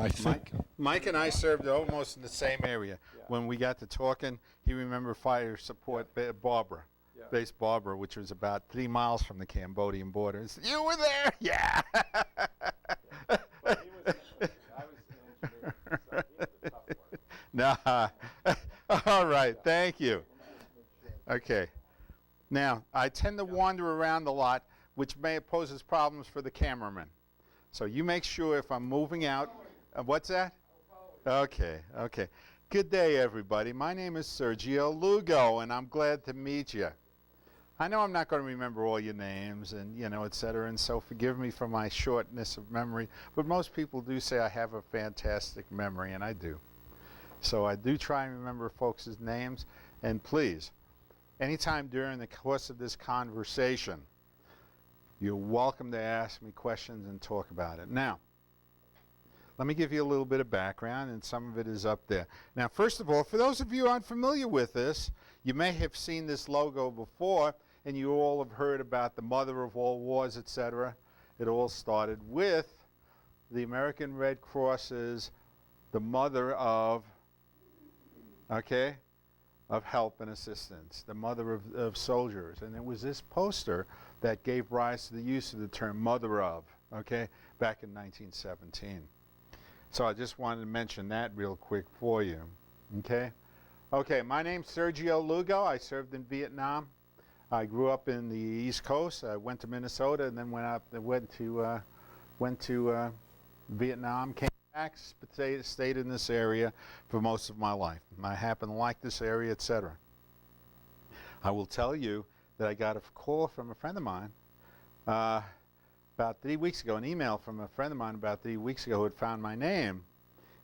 I think. Mike and I served almost in the same area. Yeah. When we got to talking, he remembered fire support Barbara, Yeah. base Barbara, which was about 3 miles from the Cambodian border. He said, "You were there?" Yeah. But he was I was an engineer, so he was a tough one. Nah. All right. Thank you. Okay. Now, I tend to wander around a lot, which may poses problems for the cameraman. So you make sure if I'm moving out. What's that? Okay. Okay. Good day, everybody. My name is Sergio Lugo, and I'm glad to meet you. I know I'm not going to remember all your names and, et cetera, and so forgive me for my shortness of memory, but most people do say I have a fantastic memory, and I do. So I do try and remember folks' names, and please, anytime during the course of this conversation, you're welcome to ask me questions and talk about it. Now, let me give you a little bit of background, and some of it is up there. Now, first of all, for those of you who aren't familiar with this, you may have seen this logo before, and you all have heard about the mother of all wars, etc. It all started with the American Red Cross is the mother of, of help and assistance, the mother of soldiers. And it was this poster that gave rise to the use of the term mother of, back in 1917. So I just wanted to mention that real quick for you, Okay, my name's Sergio Lugo. I served in Vietnam. I grew up in the East Coast. I went to Minnesota and then went to Vietnam, came back, stayed in this area for most of my life. I happen to like this area, etc. I will tell you that I got a call from a friend of mine about 3 weeks ago, an email from a friend of mine about 3 weeks ago who had found my name,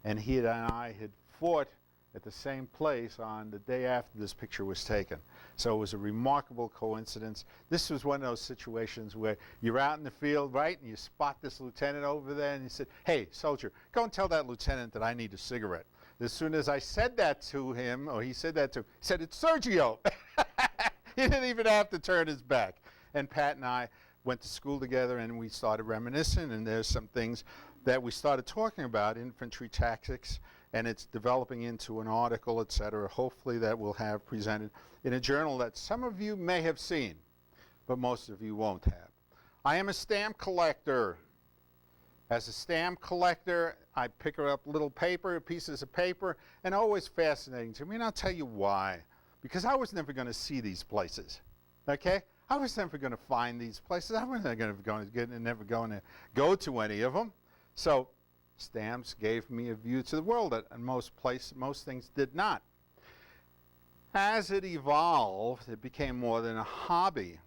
and he and I had fought at the same place on the day after this picture was taken. So it was a remarkable coincidence. This was one of those situations where you're out in the field, right, and you spot this lieutenant over there, and he said, "Hey, soldier, go and tell that lieutenant that I need a cigarette." As soon as I said that to him, or he said that to him, he said, "It's Sergio." He didn't even have to turn his back. And Pat and I went to school together, and we started reminiscing, and there's some things that we started talking about, infantry tactics, and it's developing into an article, etc. Hopefully that we'll have presented in a journal that some of you may have seen, but most of you won't have. I am a stamp collector. As a stamp collector, I pick up little pieces of paper, and always fascinating to me, and I'll tell you why. Because I was never going to see these places, I was never going to find these places. I was never going to go to any of them. So stamps gave me a view to the world that in most things did not. As it evolved, it became more than a hobby.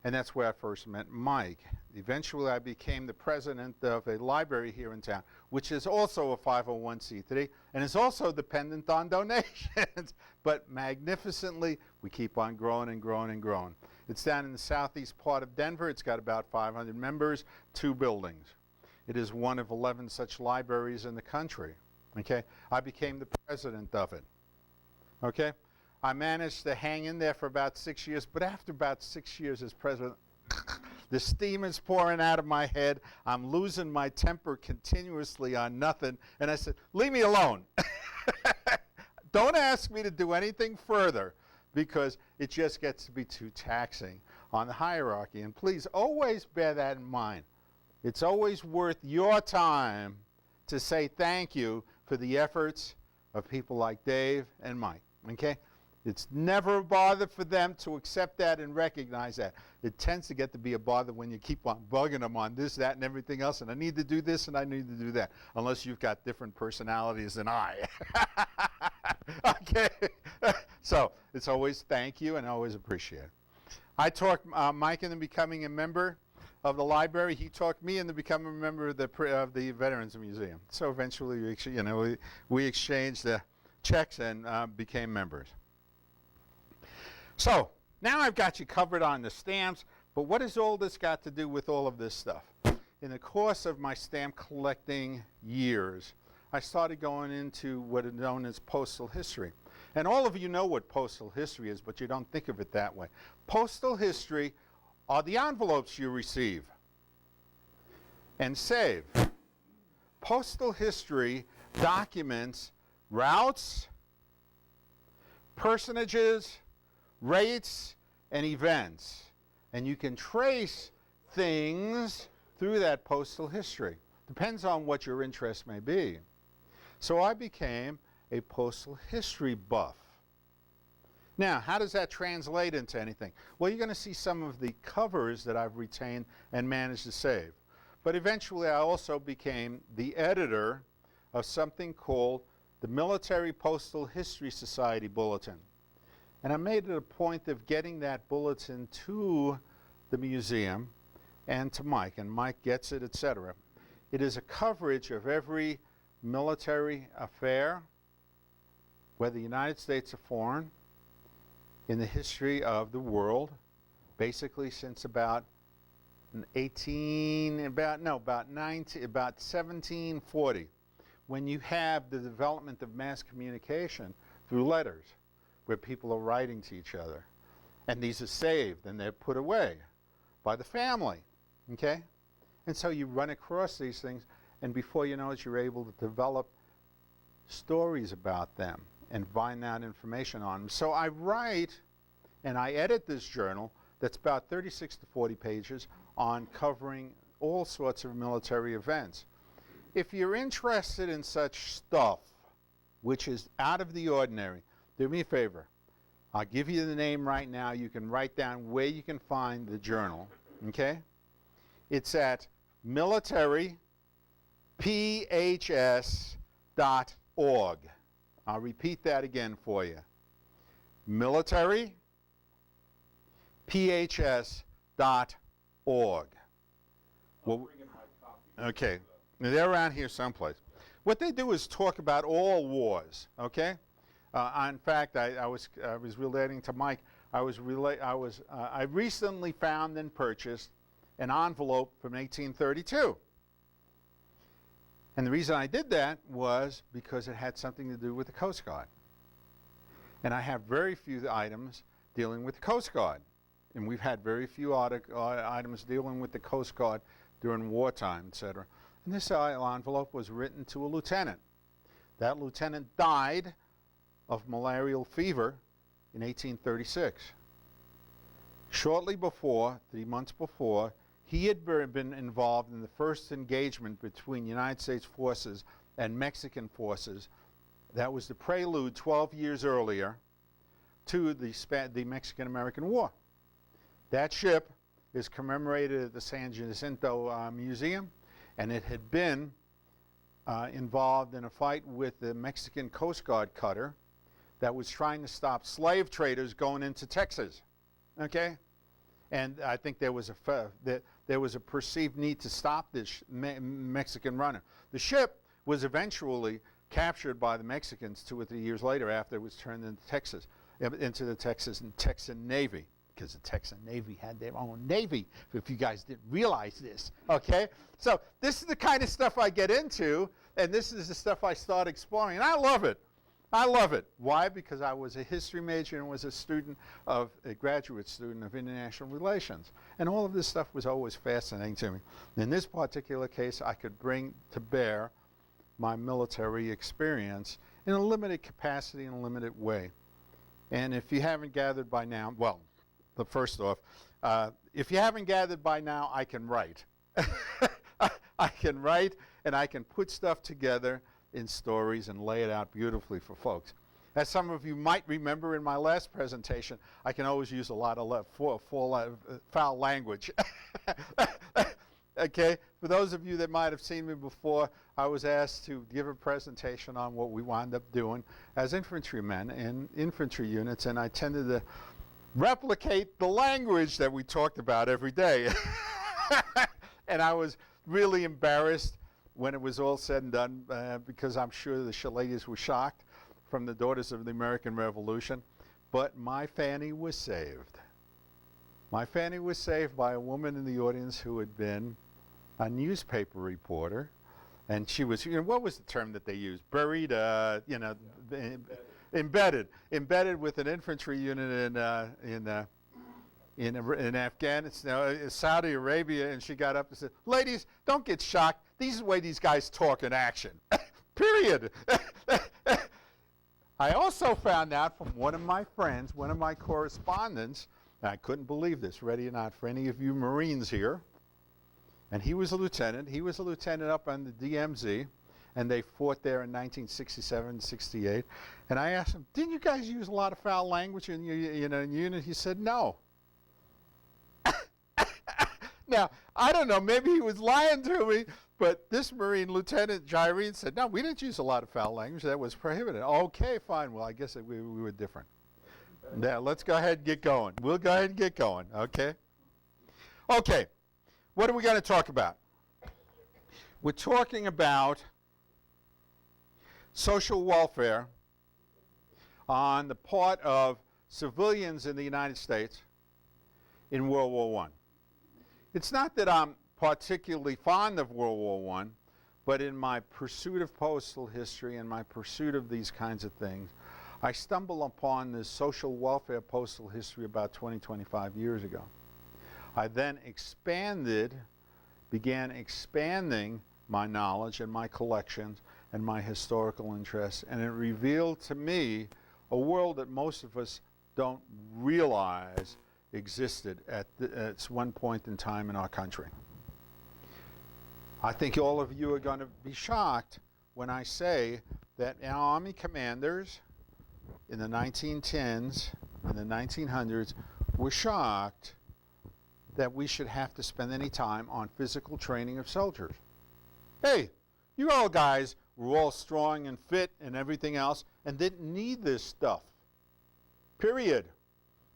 And that's where I first met Mike. Eventually, I became the president of a library here in town, which is also a 501c3 and is also dependent on donations. But magnificently, we keep on growing and growing and growing. It's down in the southeast part of Denver. It's got about 500 members, 2 buildings. It is one of 11 such libraries in the country. I became the president of it. I managed to hang in there for about 6 years, but after about 6 years as president, the steam is pouring out of my head. I'm losing my temper continuously on nothing, and I said, "Leave me alone." Don't ask me to do anything further, because it just gets to be too taxing on the hierarchy. And please always bear that in mind. It's always worth your time to say thank you for the efforts of people like Dave and Mike, It's never a bother for them to accept that and recognize that. It tends to get to be a bother when you keep on bugging them on this, that, and everything else, and I need to do this and I need to do that, unless you've got different personalities than I. So it's always thank you and I always appreciate it. I talked Mike into becoming a member of the library. He talked me into becoming a member of the Veterans Museum. So eventually, we exchanged the checks and became members. So now I've got you covered on the stamps, but what has all this got to do with all of this stuff? In the course of my stamp collecting years, I started going into what is known as postal history. And all of you know what postal history is, but you don't think of it that way. Postal history are the envelopes you receive and save. Postal history documents routes, personages, rates, and events. And you can trace things through that postal history. Depends on what your interest may be. So I became a postal history buff. Now, how does that translate into anything? Well, you're going to see some of the covers that I've retained and managed to save. But eventually I also became the editor of something called the Military Postal History Society Bulletin. And I made it a point of getting that bulletin to the museum and to Mike, and Mike gets it, etc. It is a coverage of every military affair, whether United States or foreign, in the history of the world, basically since about 1740, when you have the development of mass communication through letters, where people are writing to each other. And these are saved and they're put away by the family, okay? And so you run across these things, and before you know it, you're able to develop stories about them and find out information on them. So I write and I edit this journal that's about 36 to 40 pages on covering all sorts of military events. If you're interested in such stuff, which is out of the ordinary, do me a favor. I'll give you the name right now. You can write down where you can find the journal, okay? It's at militaryphs.org. I'll repeat that again for you. militaryphs.org. Well, okay, they're around here someplace. What they do is talk about all wars, okay? In fact, I was relating to Mike. I recently found and purchased an envelope from 1832. And the reason I did that was because it had something to do with the Coast Guard. And I have very few items dealing with the Coast Guard. And we've had very few items dealing with the Coast Guard during wartime, etc. And this envelope was written to a lieutenant. That lieutenant died of malarial fever in 1836. Shortly before, 3 months before, he had been involved in the first engagement between United States forces and Mexican forces. That was the prelude 12 years earlier to the Mexican-American War. That ship is commemorated at the San Jacinto Museum, and it had been involved in a fight with the Mexican Coast Guard cutter that was trying to stop slave traders going into Texas, okay? And I think there was a perceived need to stop this Mexican runner. The ship was eventually captured by the Mexicans 2 or 3 years later after it was turned into the Texan Navy, because the Texan Navy had their own navy, if you guys didn't realize this, okay? So this is the kind of stuff I get into, and this is the stuff I start exploring, and I love it. I love it. Why? Because I was a history major and was a graduate student of international relations. And all of this stuff was always fascinating to me. In this particular case, I could bring to bear my military experience in a limited capacity, in a limited way. And if you haven't gathered by now, well, first off, if you haven't gathered by now, I can write. I can write, and I can put stuff together in stories and lay it out beautifully for folks. As some of you might remember in my last presentation, I can always use a lot of foul language. Okay, for those of you that might have seen me before, I was asked to give a presentation on what we wound up doing as infantrymen in infantry units, and I tended to replicate the language that we talked about every day. And I was really embarrassed when it was all said and done, because I'm sure the ladies were shocked from the Daughters of the American Revolution. But my Fanny was saved. My Fanny was saved by a woman in the audience who had been a newspaper reporter. And she was, what was the term that they used? Buried, embedded with an infantry unit in Afghanistan, Saudi Arabia, and she got up and said, "Ladies, don't get shocked. These are the way these guys talk in action. Period. I also found out from one of my friends, one of my correspondents, and I couldn't believe this, ready or not, for any of you Marines here, and he was a lieutenant. He was a lieutenant up on the DMZ, and they fought there in 1967, 68. And I asked him, didn't you guys use a lot of foul language in your unit? He said, no. Now, I don't know, maybe he was lying to me, but this Marine Lieutenant Jaireen said, no, we didn't use a lot of foul language. That was prohibited. Okay, fine. Well, I guess we were different. Now, let's go ahead and get going. We'll go ahead and get going, okay? Okay, what are we going to talk about? We're talking about social welfare on the part of civilians in the United States in World War I. It's not that I'm particularly fond of World War I, but in my pursuit of postal history and my pursuit of these kinds of things, I stumbled upon this social welfare postal history about 20, 25 years ago. I then began expanding my knowledge and my collections and my historical interests, and it revealed to me a world that most of us don't realize existed at one point in time in our country. I think all of you are going to be shocked when I say that our Army commanders in the 1910s and the 1900s were shocked that we should have to spend any time on physical training of soldiers. Hey, you all guys were all strong and fit and everything else and didn't need this stuff. Period.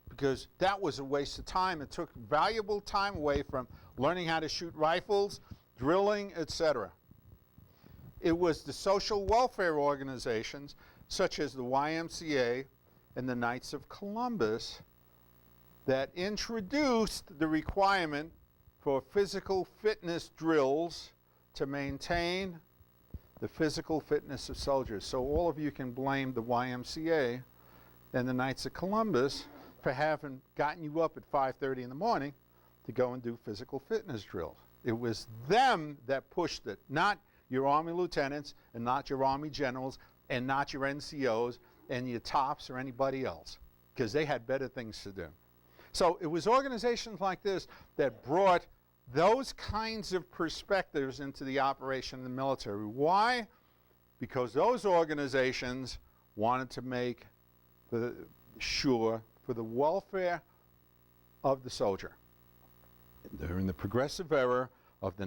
Because that was a waste of time. It took valuable time away from learning how to shoot rifles, drilling, etc. It was the social welfare organizations, such as the YMCA and the Knights of Columbus, that introduced the requirement for physical fitness drills to maintain the physical fitness of soldiers. So all of you can blame the YMCA and the Knights of Columbus for having gotten you up at 5:30 in the morning to go and do physical fitness drills. It was them that pushed it, not your Army lieutenants and not your Army generals and not your NCOs and your tops or anybody else, because they had better things to do. So it was organizations like this that brought those kinds of perspectives into the operation of the military. Why? Because those organizations wanted to make sure for the welfare of the soldier. During the progressive era of the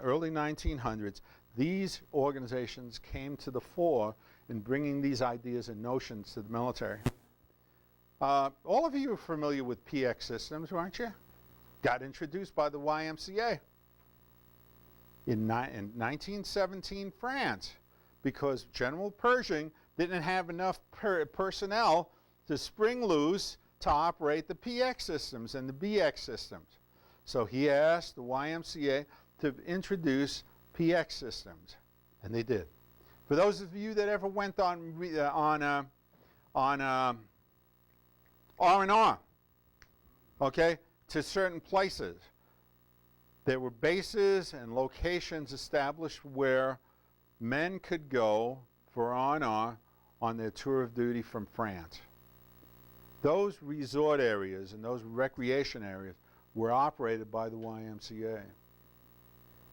early 1900s, these organizations came to the fore in bringing these ideas and notions to the military. All of you are familiar with PX systems, aren't you? Got introduced by the YMCA in 1917 France, because General Pershing didn't have enough personnel to spring loose to operate the PX systems and the BX systems. So he asked the YMCA to introduce PX systems, and they did. For those of you that ever went on R&R, okay, to certain places, there were bases and locations established where men could go for R&R on their tour of duty from France. Those resort areas and those recreation areas were operated by the YMCA.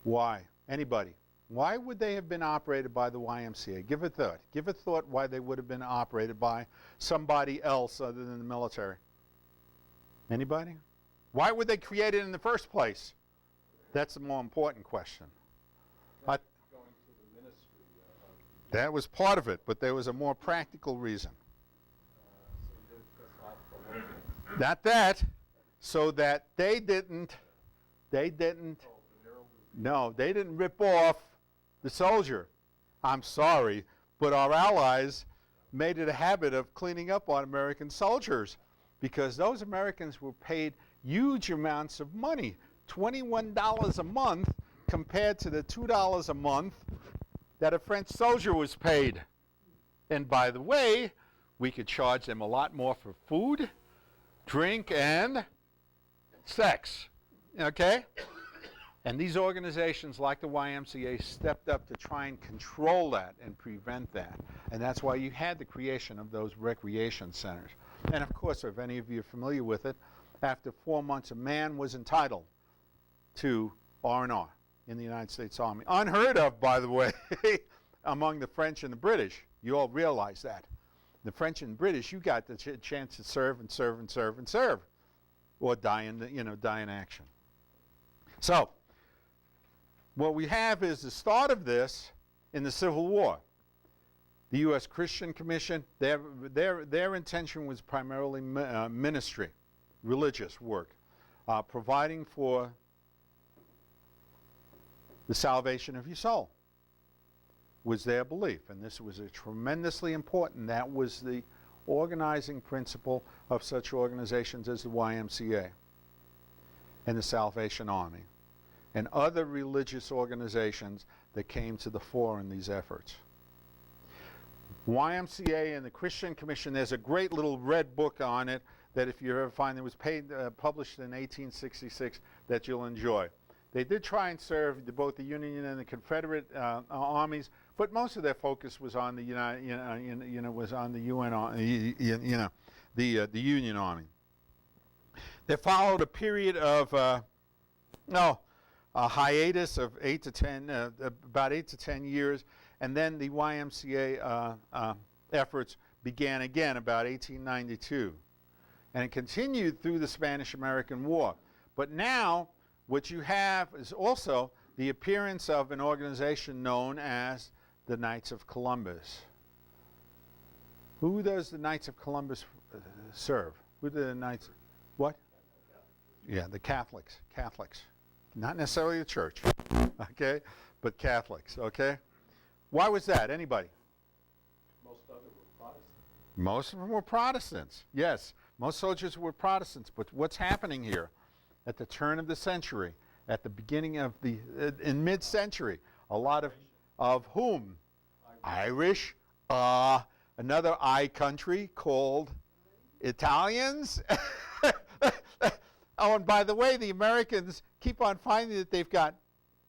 Why? Anybody? Why would they have been operated by the YMCA? Give a thought. Give a thought why they would have been operated by somebody else other than the military. Anybody? Why were they created in the first place? That's the more important question. Going to the ministry. That was part of it, but there was a more practical reason. So you didn't piss off the locals. Not that, so that they didn't rip off the soldier. I'm sorry, but our allies made it a habit of cleaning up on American soldiers, because those Americans were paid huge amounts of money, $21 a month compared to the $2 a month that a French soldier was paid. And by the way, we could charge them a lot more for food, drink, and sex. Okay? And these organizations like the YMCA stepped up to try and control that and prevent that. And that's why you had the creation of those recreation centers. And of course, if any of you are familiar with it, after 4 months, a man was entitled to R&R in the United States Army. Unheard of, by the way, among the French and the British. You all realize that. The French and British, you got the chance to serve and serve and serve and serve, or die in action. So, what we have is the start of this in the Civil War. The U.S. Christian Commission, their intention was primarily ministry, religious work, providing for the salvation of your soul was their belief. And this was a tremendously important, that was the organizing principle of such organizations as the YMCA and the Salvation Army and other religious organizations that came to the fore in these efforts. YMCA and the Christian Commission, there's a great little red book on it that if you ever find it was published in 1866 that you'll enjoy. They did try and serve both the Union and the Confederate armies, but most of their focus was on the was on the UN, the Union Army. They followed a period of a hiatus of about 8 to 10 years, and then the YMCA efforts began again about 1892, and it continued through the Spanish-American War. But now, what you have is also the appearance of an organization known as the Knights of Columbus. Who does the Knights of Columbus serve? Who do the Knights? What? Yeah, the Catholics. Catholics. Not necessarily the church, okay? But Catholics, okay? Why was that? Anybody? Most of it were Protestant. Most of them were Protestants, yes. Most soldiers were Protestants. But what's happening here? At the turn of the century, at the beginning of the, in mid-century, a lot of whom? Irish, another I country called Italians. Oh, and by the way, the Americans keep on finding that they've got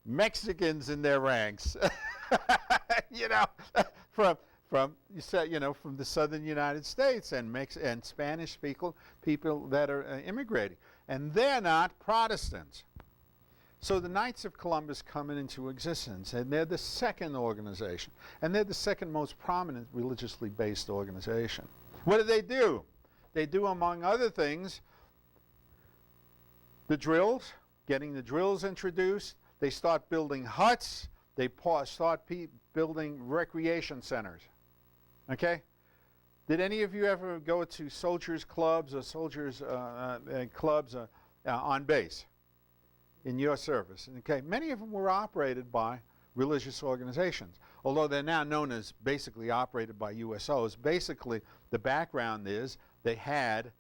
Mexicans in their ranks. From the southern United States and Spanish people that are immigrating. And they're not Protestants. So the Knights of Columbus come into existence, and they're the second organization. And they're the second most prominent religiously based organization. What do? They do, among other things, the drills, getting the drills introduced. They start building huts. They start building recreation centers. Okay? Did any of you ever go to soldiers' clubs or soldiers' clubs on base in your service? Okay, many of them were operated by religious organizations, although they're now known as basically operated by USOs. Basically, the background is they had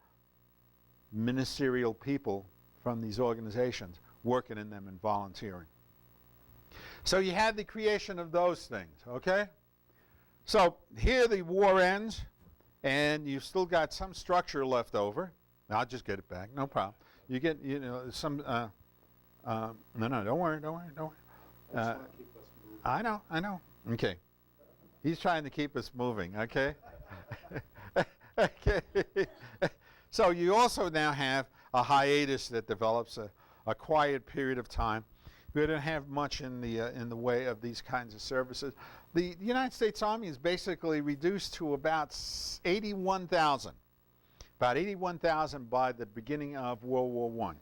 ministerial people from these organizations working in them and volunteering. So you had the creation of those things, okay? So here the war ends, and you've still got some structure left over. I'll just get it back, no problem. You get, some, no, don't worry. I just want to keep us moving. I know. Okay. He's trying to keep us moving, okay? Okay. So you also now have a hiatus that develops, a quiet period of time. We don't have much in the way of these kinds of services. The United States Army is basically reduced to about 81,000. About 81,000 by the beginning of World War I.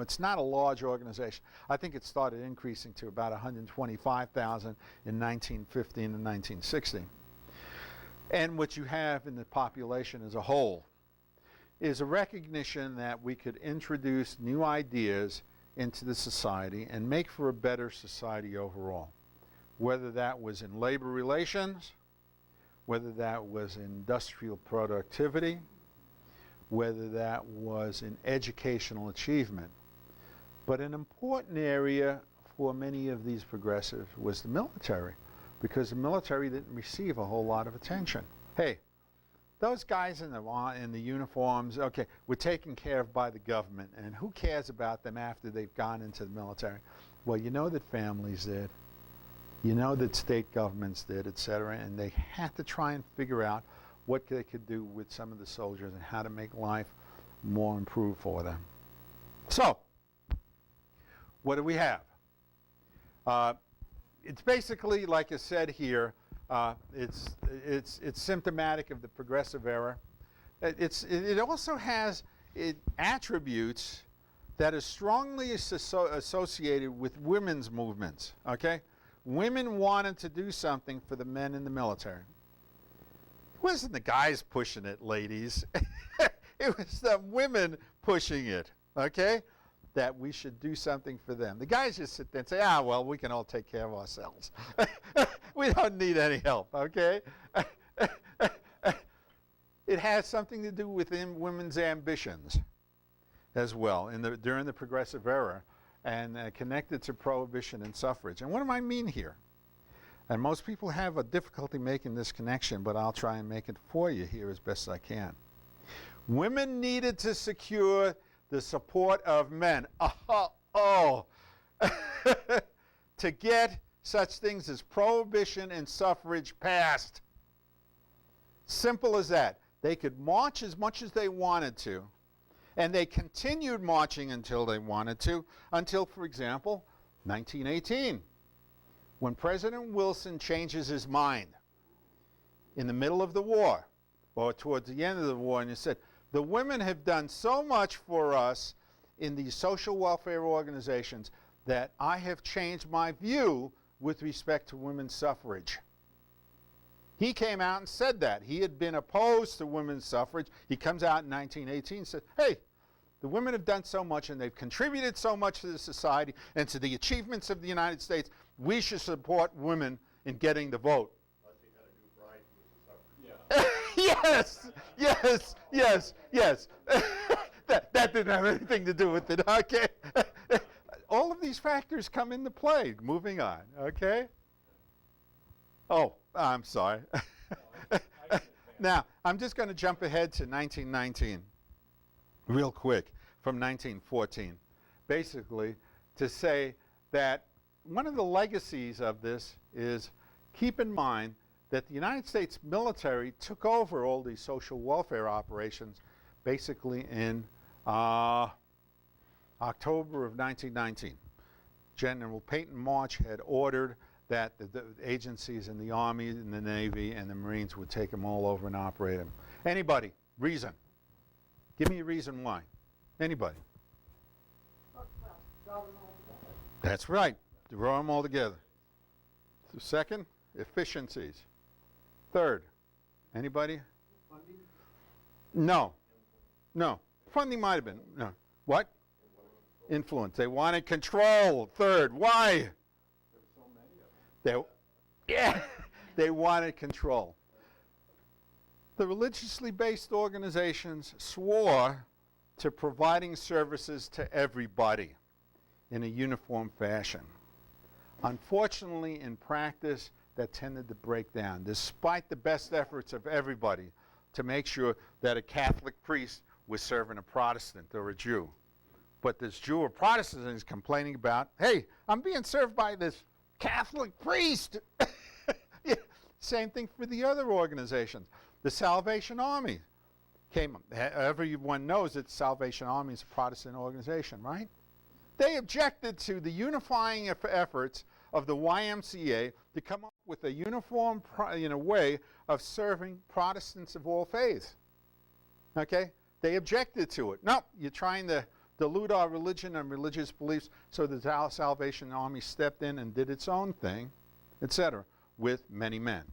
It's not a large organization. I think it started increasing to about 125,000 in 1915 and 1916. And what you have in the population as a whole is a recognition that we could introduce new ideas into the society and make for a better society overall. Whether that was in labor relations, whether that was in industrial productivity, whether that was in educational achievement. But an important area for many of these progressives was the military, because the military didn't receive a whole lot of attention. Hey, those guys in the uniforms, okay, were taken care of by the government, and who cares about them after they've gone into the military? Well, you know that families did. You know that state governments did, et cetera, and they had to try and figure out what they could do with some of the soldiers and how to make life more improved for them. So, what do we have? It's basically, like I said here, it's symptomatic of the progressive era. It also has attributes that are strongly associated with women's movements, okay? Women wanted to do something for the men in the military. It wasn't the guys pushing it, ladies. It was the women pushing it, okay? That we should do something for them. The guys just sit there and say, ah, well, we can all take care of ourselves. We don't need any help, okay? It has something to do with women's ambitions as well during the progressive era, and connected to prohibition and suffrage. And what do I mean here? And most people have a difficulty making this connection, but I'll try and make it for you here as best I can. Women needed to secure the support of men. To get such things as prohibition and suffrage passed. Simple as that. They could march as much as they wanted to, and they continued marching until they wanted to, until, for example, 1918, when President Wilson changes his mind in the middle of the war, or towards the end of the war, and he said, the women have done so much for us in these social welfare organizations that I have changed my view with respect to women's suffrage. He came out and said that. He had been opposed to women's suffrage. He comes out in 1918 and said, hey, the women have done so much and they've contributed so much to the society and to the achievements of the United States. We should support women in getting the vote. Yes, yes, yes, yes. That didn't have anything to do with it, okay? All of these factors come into play. Moving on, okay? Oh, I'm sorry. Now, I'm just going to jump ahead to 1919 real quick, from 1914. Basically, to say that one of the legacies of this is, keep in mind that the United States military took over all these social welfare operations basically in October of 1919. General Peyton March had ordered that the agencies in the Army and the Navy and the Marines would take them all over and operate them. Anybody? Reason. Give me a reason why. Anybody? Well, draw them all together. That's right. Draw them all together. So second, efficiencies. Third, anybody? Funding? No. No. Funding might have been. No. What? Influence. They wanted control. Third. Why? There were so many of them. Yeah. They wanted control. The religiously based organizations swore to providing services to everybody in a uniform fashion. Unfortunately, in practice, that tended to break down, despite the best efforts of everybody to make sure that a Catholic priest was serving a Protestant or a Jew. But this Jew or Protestant is complaining about, hey, I'm being served by this Catholic priest. Yeah, same thing for the other organizations. The Salvation Army came, everyone knows that the Salvation Army is a Protestant organization, right? They objected to the unifying efforts of the YMCA to come up with a uniform way of serving Protestants of all faiths. Okay? They objected to it. No, you're trying to dilute our religion and religious beliefs, so the Salvation Army stepped in and did its own thing, etc., with many men.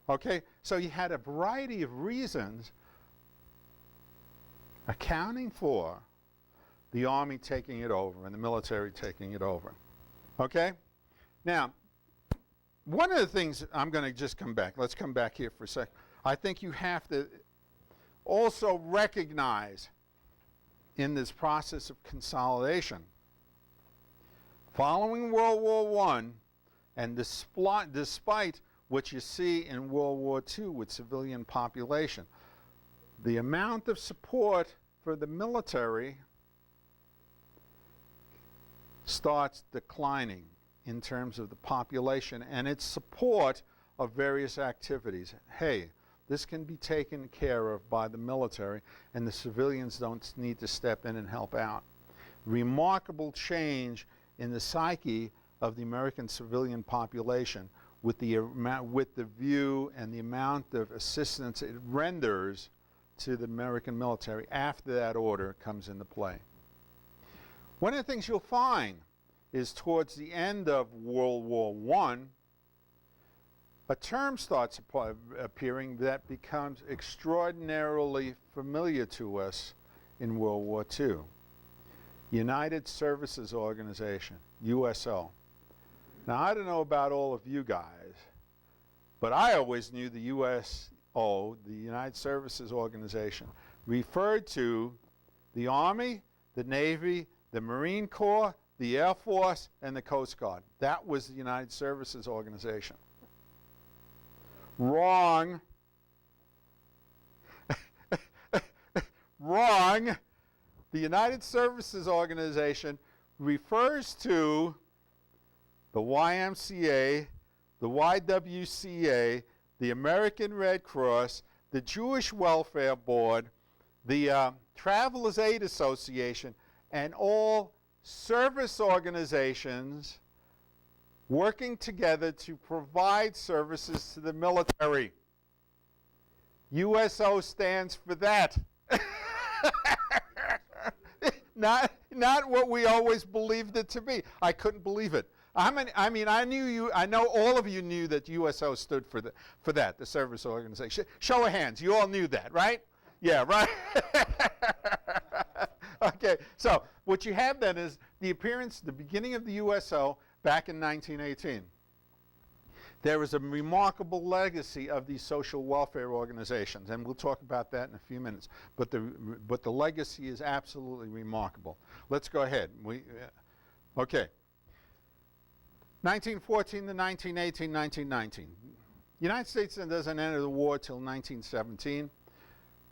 Okay? So you had a variety of reasons accounting for the Army taking it over and the military taking it over. Okay? Now, one of the things, I'm going to just come back. Let's come back here for a second. I think you have to also recognize in this process of consolidation, following World War I, and despite what you see in World War II with civilian population, the amount of support for the military starts declining in terms of the population and its support of various activities. Hey, this can be taken care of by the military, and the civilians don't need to step in and help out. Remarkable change in the psyche of the American civilian population with the view and the amount of assistance it renders to the American military after that order comes into play. One of the things you'll find is towards the end of World War I, a term starts appearing that becomes extraordinarily familiar to us in World War II. United Services Organization, USO. Now, I don't know about all of you guys, but I always knew the USO, the United Services Organization, referred to the Army, the Navy, the Marine Corps, the Air Force, and the Coast Guard. That was the United Services Organization. Wrong. Wrong. The United Services Organization refers to the YMCA, the YWCA, the American Red Cross, the Jewish Welfare Board, the Travelers Aid Association, and all service organizations working together to provide services to the military. USO stands for that. Not what we always believed it to be. I couldn't believe it. I know all of you knew that USO stood for that, the service organization. Show of hands, you all knew that, right? Yeah, right? Okay, so what you have then is the appearance, the beginning of the USO back in 1918. There is a remarkable legacy of these social welfare organizations, and we'll talk about that in a few minutes. But the legacy is absolutely remarkable. Let's go ahead. Okay. 1914 to 1918, 1919. The United States doesn't enter the war till 1917.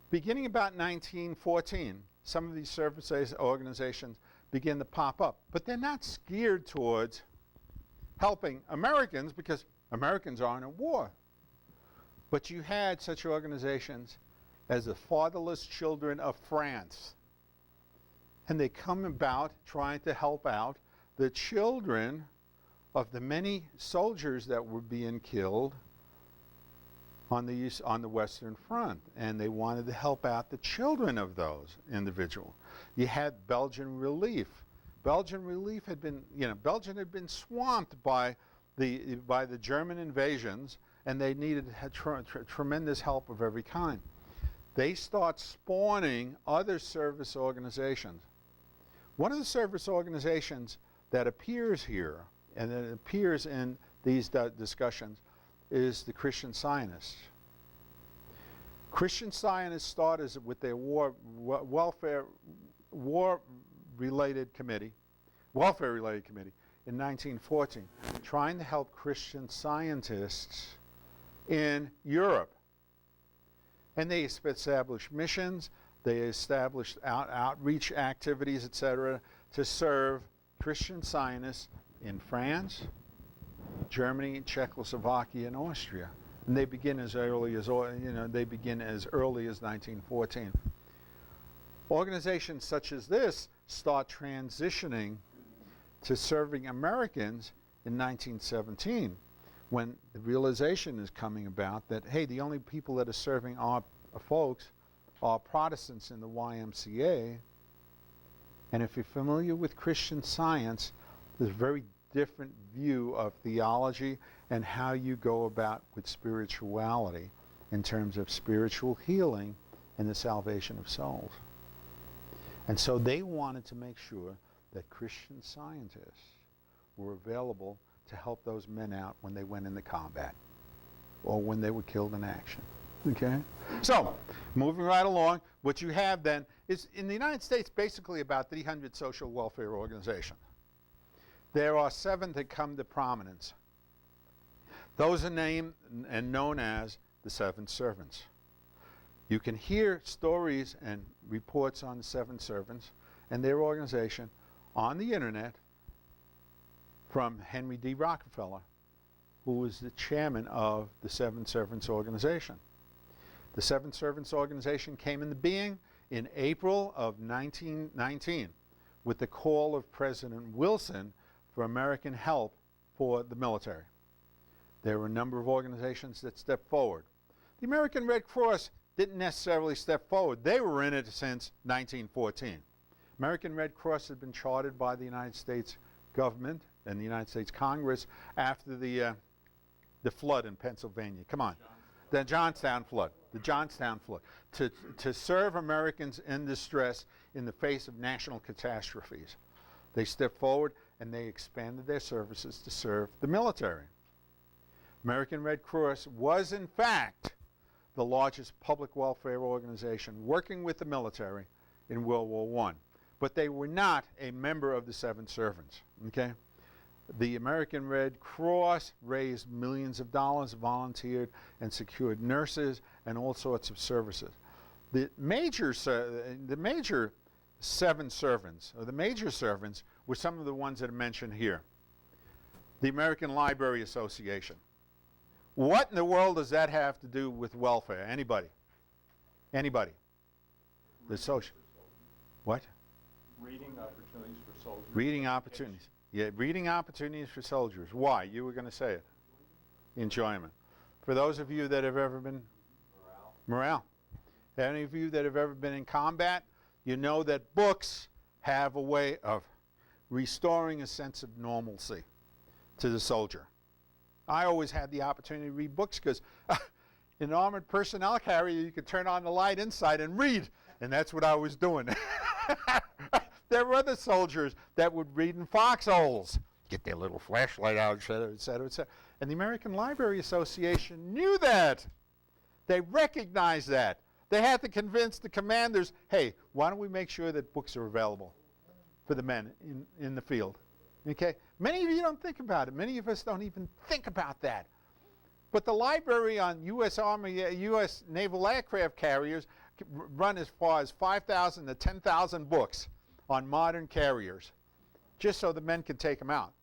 Beginning about 1914, some of these service organizations begin to pop up. But they're not geared towards helping Americans because Americans aren't at war. But you had such organizations as the Fatherless Children of France. And they come about trying to help out the children of the many soldiers that were being killed on the Western Front. And they wanted to help out the children of those individuals. You had Belgian Relief. Belgian Relief had been, Belgium had been swamped by the German invasions, and they needed tremendous help of every kind. They start spawning other service organizations. One of the service organizations that appears here, and that appears in these discussions, is the Christian Scientists. Christian Scientists started with their welfare-related committee in 1914, trying to help Christian Scientists in Europe. And they established missions, they established outreach activities, etc., to serve Christian Scientists in France, Germany, Czechoslovakia, and Austria. And they begin as early as 1914. Organizations such as this start transitioning to serving Americans in 1917, when the realization is coming about that, hey, the only people that are serving our folks are Protestants in the YMCA. And if you're familiar with Christian Science, there's a very different view of theology and how you go about with spirituality in terms of spiritual healing and the salvation of souls. And so they wanted to make sure that Christian Scientists were available to help those men out when they went into combat or when they were killed in action. Okay? So, moving right along, what you have then is in the United States basically about 300 social welfare organizations. There are 7 that come to prominence. Those are named and known as the 7 servants. You can hear stories and reports on the 7 servants and their organization on the internet from Henry D. Rockefeller, who was the chairman of the Seven Servants Organization. The Seven Servants Organization came into being in April of 1919 with the call of President Wilson for American help for the military. There were a number of organizations that stepped forward. The American Red Cross didn't necessarily step forward. They were in it since 1914. American Red Cross had been chartered by the United States government and the United States Congress after the flood in Pennsylvania. Come on. The Johnstown flood. The Johnstown flood. To serve Americans in distress in the face of national catastrophes. They stepped forward and they expanded their services to serve the military. American Red Cross was, in fact, the largest public welfare organization working with the military in World War I. But they were not a member of the Seven Servants, okay? The American Red Cross raised millions of dollars, volunteered, and secured nurses and all sorts of services. The major Seven Servants, or the major servants, were some of the ones that are mentioned here. The American Library Association. What in the world does that have to do with welfare? Anybody? Anybody? The social. What? Reading opportunities for soldiers. Reading opportunities. Yeah, reading opportunities for soldiers. Why? You were going to say it. Enjoyment. For those of you that have ever been... Morale. Any of you that have ever been in combat, you know that books have a way of restoring a sense of normalcy to the soldier. I always had the opportunity to read books because in an armored personnel carrier, you could turn on the light inside and read, and that's what I was doing. There were other soldiers that would read in foxholes, get their little flashlight out, et cetera, et cetera, et cetera. And the American Library Association knew that. They recognized that. They had to convince the commanders, hey, why don't we make sure that books are available for the men in the field? Okay? Many of you don't think about it. Many of us don't even think about that. But the library on U.S. Army, U.S. naval aircraft carriers run as far as 5,000 to 10,000 books on modern carriers, just so the men could take them out.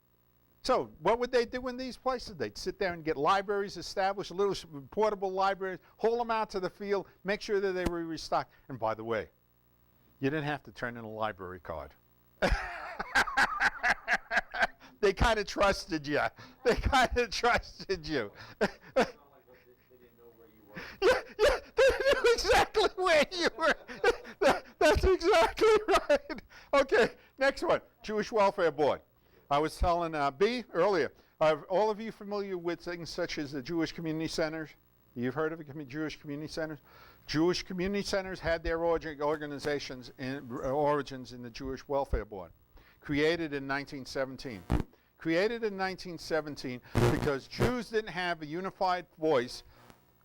So what would they do in these places? They'd sit there and get libraries established, little portable libraries, haul them out to the field, make sure that they were restocked. And by the way, you didn't have to turn in a library card. They kind of trusted you. They kind of trusted you. Yeah, they knew exactly where you were. That's exactly right. Okay, next one, Jewish Welfare Board. I was telling B earlier, are all of you familiar with things such as the Jewish community centers? You've heard of the Jewish community centers? Jewish community centers had their origins in the Jewish Welfare Board, created in 1917. Created in 1917 because Jews didn't have a unified voice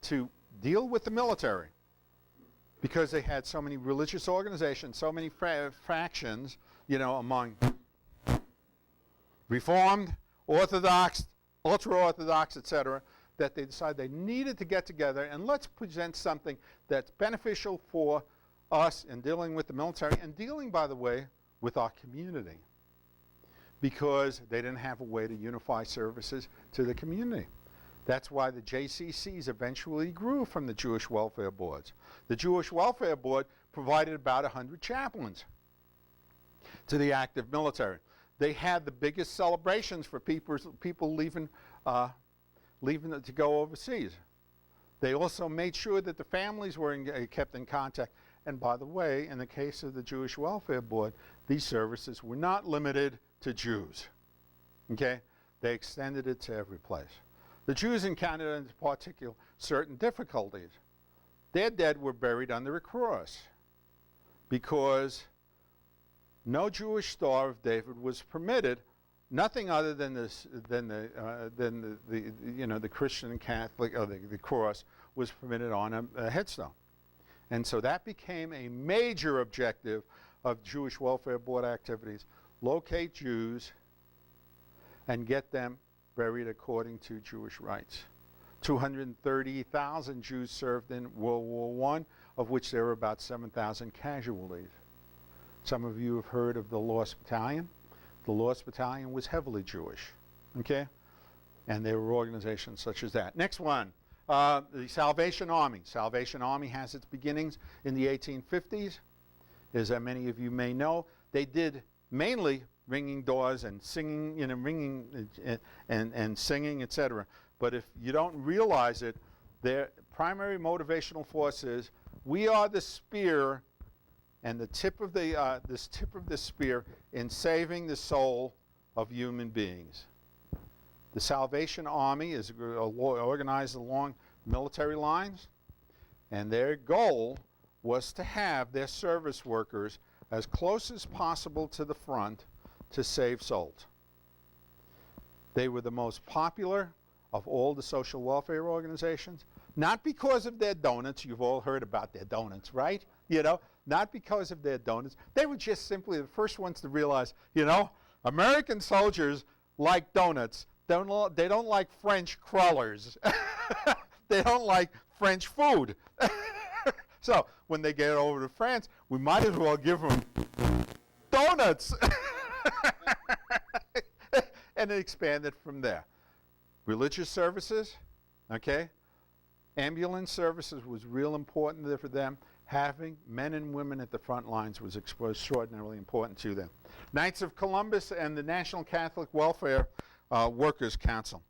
to deal with the military because they had so many religious organizations, so many factions, among Reformed, Orthodox, ultra-Orthodox, etc., that they decided they needed to get together and let's present something that's beneficial for us in dealing with the military and dealing, by the way, with our community, because they didn't have a way to unify services to the community. That's why the JCCs eventually grew from the Jewish Welfare Boards. The Jewish Welfare Board provided about 100 chaplains to the active military. They had the biggest celebrations for people leaving to go overseas. They also made sure that the families were kept in contact. And by the way, in the case of the Jewish Welfare Board, these services were not limited to Jews. Okay? They extended it to every place. The Jews in Canada, in particular, certain difficulties. Their dead were buried under a cross because no Jewish Star of David was permitted, nothing other than the Christian and Catholic, or the cross was permitted on a headstone. And so that became a major objective of Jewish Welfare Board activities. Locate Jews and get them buried according to Jewish rites. 230,000 Jews served in World War I, of which there were about 7,000 casualties. Some of you have heard of the Lost Battalion. The Lost Battalion was heavily Jewish, okay? And there were organizations such as that. Next one, the Salvation Army. Salvation Army has its beginnings in the 1850s. As many of you may know, they did mainly ringing doors and singing, you know, ringing and singing, etc. But if you don't realize it, their primary motivational force is, we are the spear and the tip of the this tip of the spear in saving the soul of human beings. The Salvation Army is organized along military lines, and their goal was to have their service workers as close as possible to the front to save souls. They were the most popular of all the social welfare organizations, not because of their donuts. You've all heard about their donuts, right? You know, not because of their donuts. They were just simply the first ones to realize, you know, American soldiers like donuts. They don't like French crullers. They don't like French food. So when they get over to France, we might as well give them donuts. And it expanded from there. Religious services, okay? Ambulance services was real important there for them. Having men and women at the front lines was extraordinarily important to them. Knights of Columbus and the National Catholic Welfare Workers Council.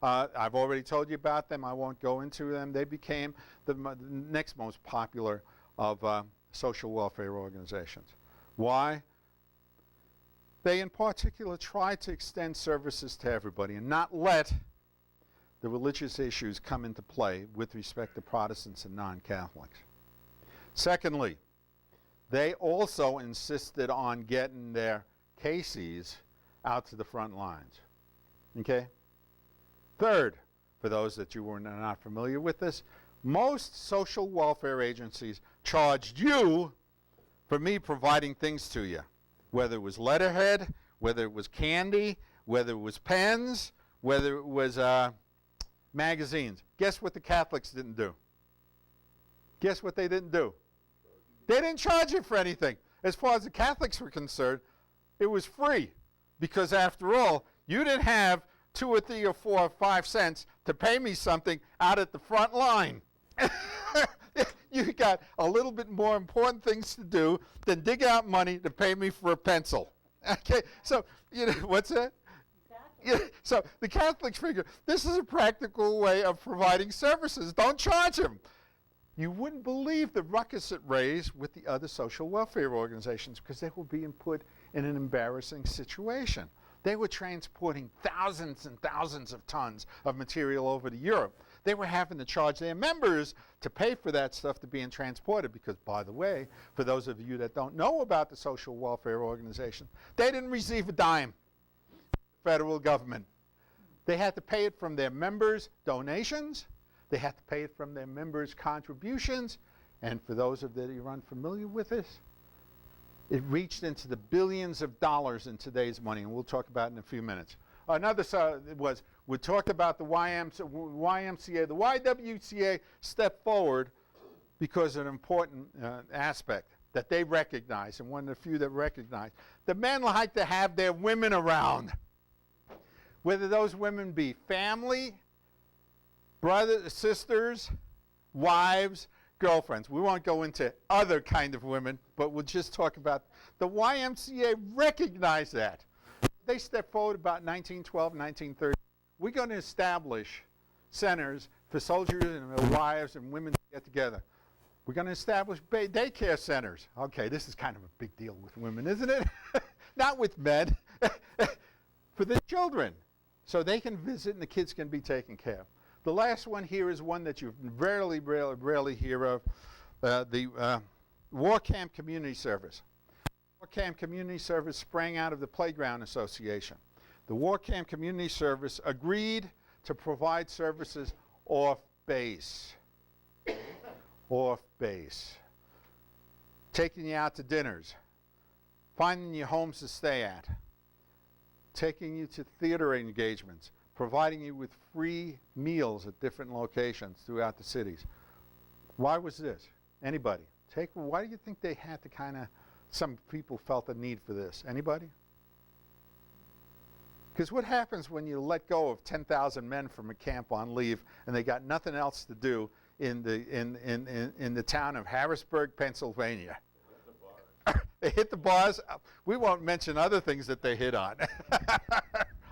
I've already told you about them. I won't go into them. They became the next most popular of social welfare organizations. Why? They in particular tried to extend services to everybody and not let the religious issues come into play with respect to Protestants and non-Catholics. Secondly, they also insisted on getting their cases out to the front lines. Okay? Third, for those that you were not familiar with this, most social welfare agencies charged you for me providing things to you, whether it was letterhead, whether it was candy, whether it was pens, whether it was magazines. Guess what the Catholics didn't do? Guess what they didn't do? They didn't charge you for anything. As far as the Catholics were concerned, it was free, because after all, you didn't have 2 or 3 or 4 or 5 cents to pay me something out at the front line. You got a little bit more important things to do than dig out money to pay me for a pencil. Okay, so, you know, what's that? Exactly. Yeah, so the Catholics figure, this is a practical way of providing services. Don't charge them. You wouldn't believe the ruckus it raised with the other social welfare organizations, because they were being put in an embarrassing situation. They were transporting thousands and thousands of tons of material over to Europe. They were having to charge their members to pay for that stuff to being transported, because, by the way, for those of you that don't know about the social welfare organization, they didn't receive a dime from the federal government. They had to pay it from their members' donations. They had to pay it from their members' contributions. And for those of you who are unfamiliar with this, it reached into the billions of dollars in today's money, and we'll talk about it in a few minutes. Another was, we talked about the YMCA. The YWCA stepped forward because of an important aspect that they recognized, and one of the few that recognized. The men like to have their women around, whether those women be family, brothers, sisters, wives, girlfriends. We won't go into other kind of women, but we'll just talk about the YMCA recognized that. They stepped forward about 1912, 1930. We're going to establish centers for soldiers and their wives and women to get together. We're going to establish daycare centers. Okay, this is kind of a big deal with women, isn't it? Not with men. For the children, so they can visit and the kids can be taken care of. The last one here is one that you rarely hear of, the War Camp Community Service. War Camp Community Service sprang out of the Playground Association. The War Camp Community Service agreed to provide services off base. Off base. Taking you out to dinners, finding you homes to stay at, taking you to theater engagements, providing you with free meals at different locations throughout the cities. Why was this? Anybody? Why do you think they had to some people felt the need for this? Anybody? Because what happens when you let go of 10,000 men from a camp on leave and they got nothing else to do in the town of Harrisburg, Pennsylvania? They hit the bars. We won't mention other things that they hit on.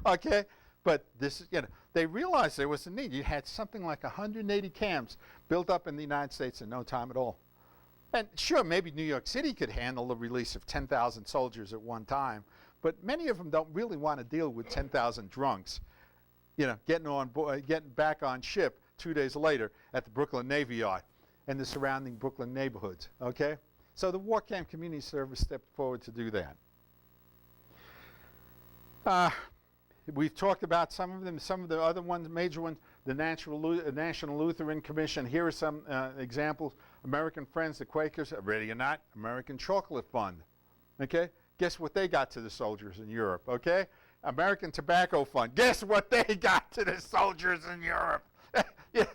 Okay? But this, they realized there was a need. You had something like 180 camps built up in the United States in no time at all. And sure, maybe New York City could handle the release of 10,000 soldiers at one time, but many of them don't really want to deal with 10,000 drunks, getting back on ship 2 days later at the Brooklyn Navy Yard and the surrounding Brooklyn neighborhoods, okay? So the War Camp Community Service stepped forward to do that. We've talked about some of them. Some of the other ones, major ones, the National Lutheran Commission. Here are some examples. American Friends, the Quakers, ready or not, American Chocolate Fund, okay? Guess what they got to the soldiers in Europe, okay? American Tobacco Fund. Guess what they got to the soldiers in Europe? You